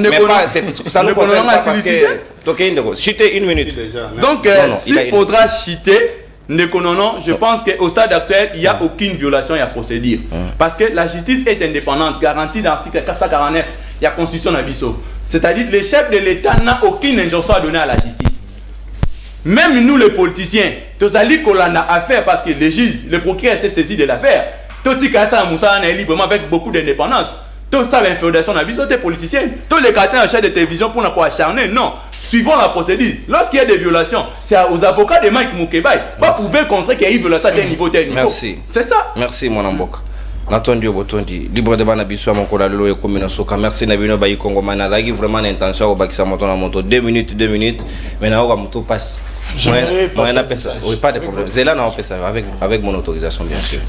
ça nous concerne pas parce que chiter une minute.
Donc s'il faudra chiter. Je pense qu'au stade actuel, il n'y a aucune violation à procédure. Parce que la justice est indépendante, garantie dans l'article 449, il y a constitution d'Abisso. C'est-à-dire que le chef de l'État n'a aucune injonction à donner à la justice. Même nous, les politiciens, tous allés qu'on a affaire parce que le juge, le procureur s'est saisi de l'affaire. Tout ce qui est librement avec beaucoup d'indépendance. Tout ça, l'inféodation d'Abisso, t'es politicien. Tous les caractères en chaîne de télévision pour ne pas acharner, non. Suivons la procédure. Lorsqu'il y a des violations, c'est aux avocats de Mike Mukebai. Pas pouvez contrer qu'il y a eu violation à tel niveau, tel niveau.
Merci.
C'est ça.
Merci, mon amboka. Natondi Obotondi, libre de Banabiso, mon collègue et commune Soka. Merci, Nabino Bayi Congo Manadagi. Vraiment l'intention au Bakisa Moton à Moto. 2 minutes. Maintenant, on va Moto passe. Oui, pas de problème. C'est là, on fait ça avec mon autorisation, bien sûr.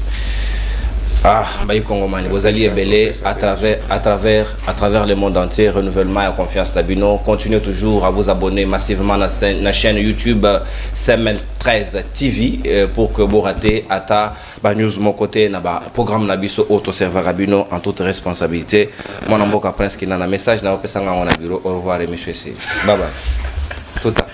Ah, Bayi Kongomani, vous alliez belé à travers le monde entier, renouvellement et confiance d'Abino. Continuez toujours à vous abonner massivement à la chaîne YouTube CML13 TV pour que vous ratez à ta news mon côté, programme Nabiso auto-serveur Abino en toute responsabilité. Mon amboka prince qui n'a un message n'a pas en bureau. Au revoir et monsieur. Bye bye. Tout à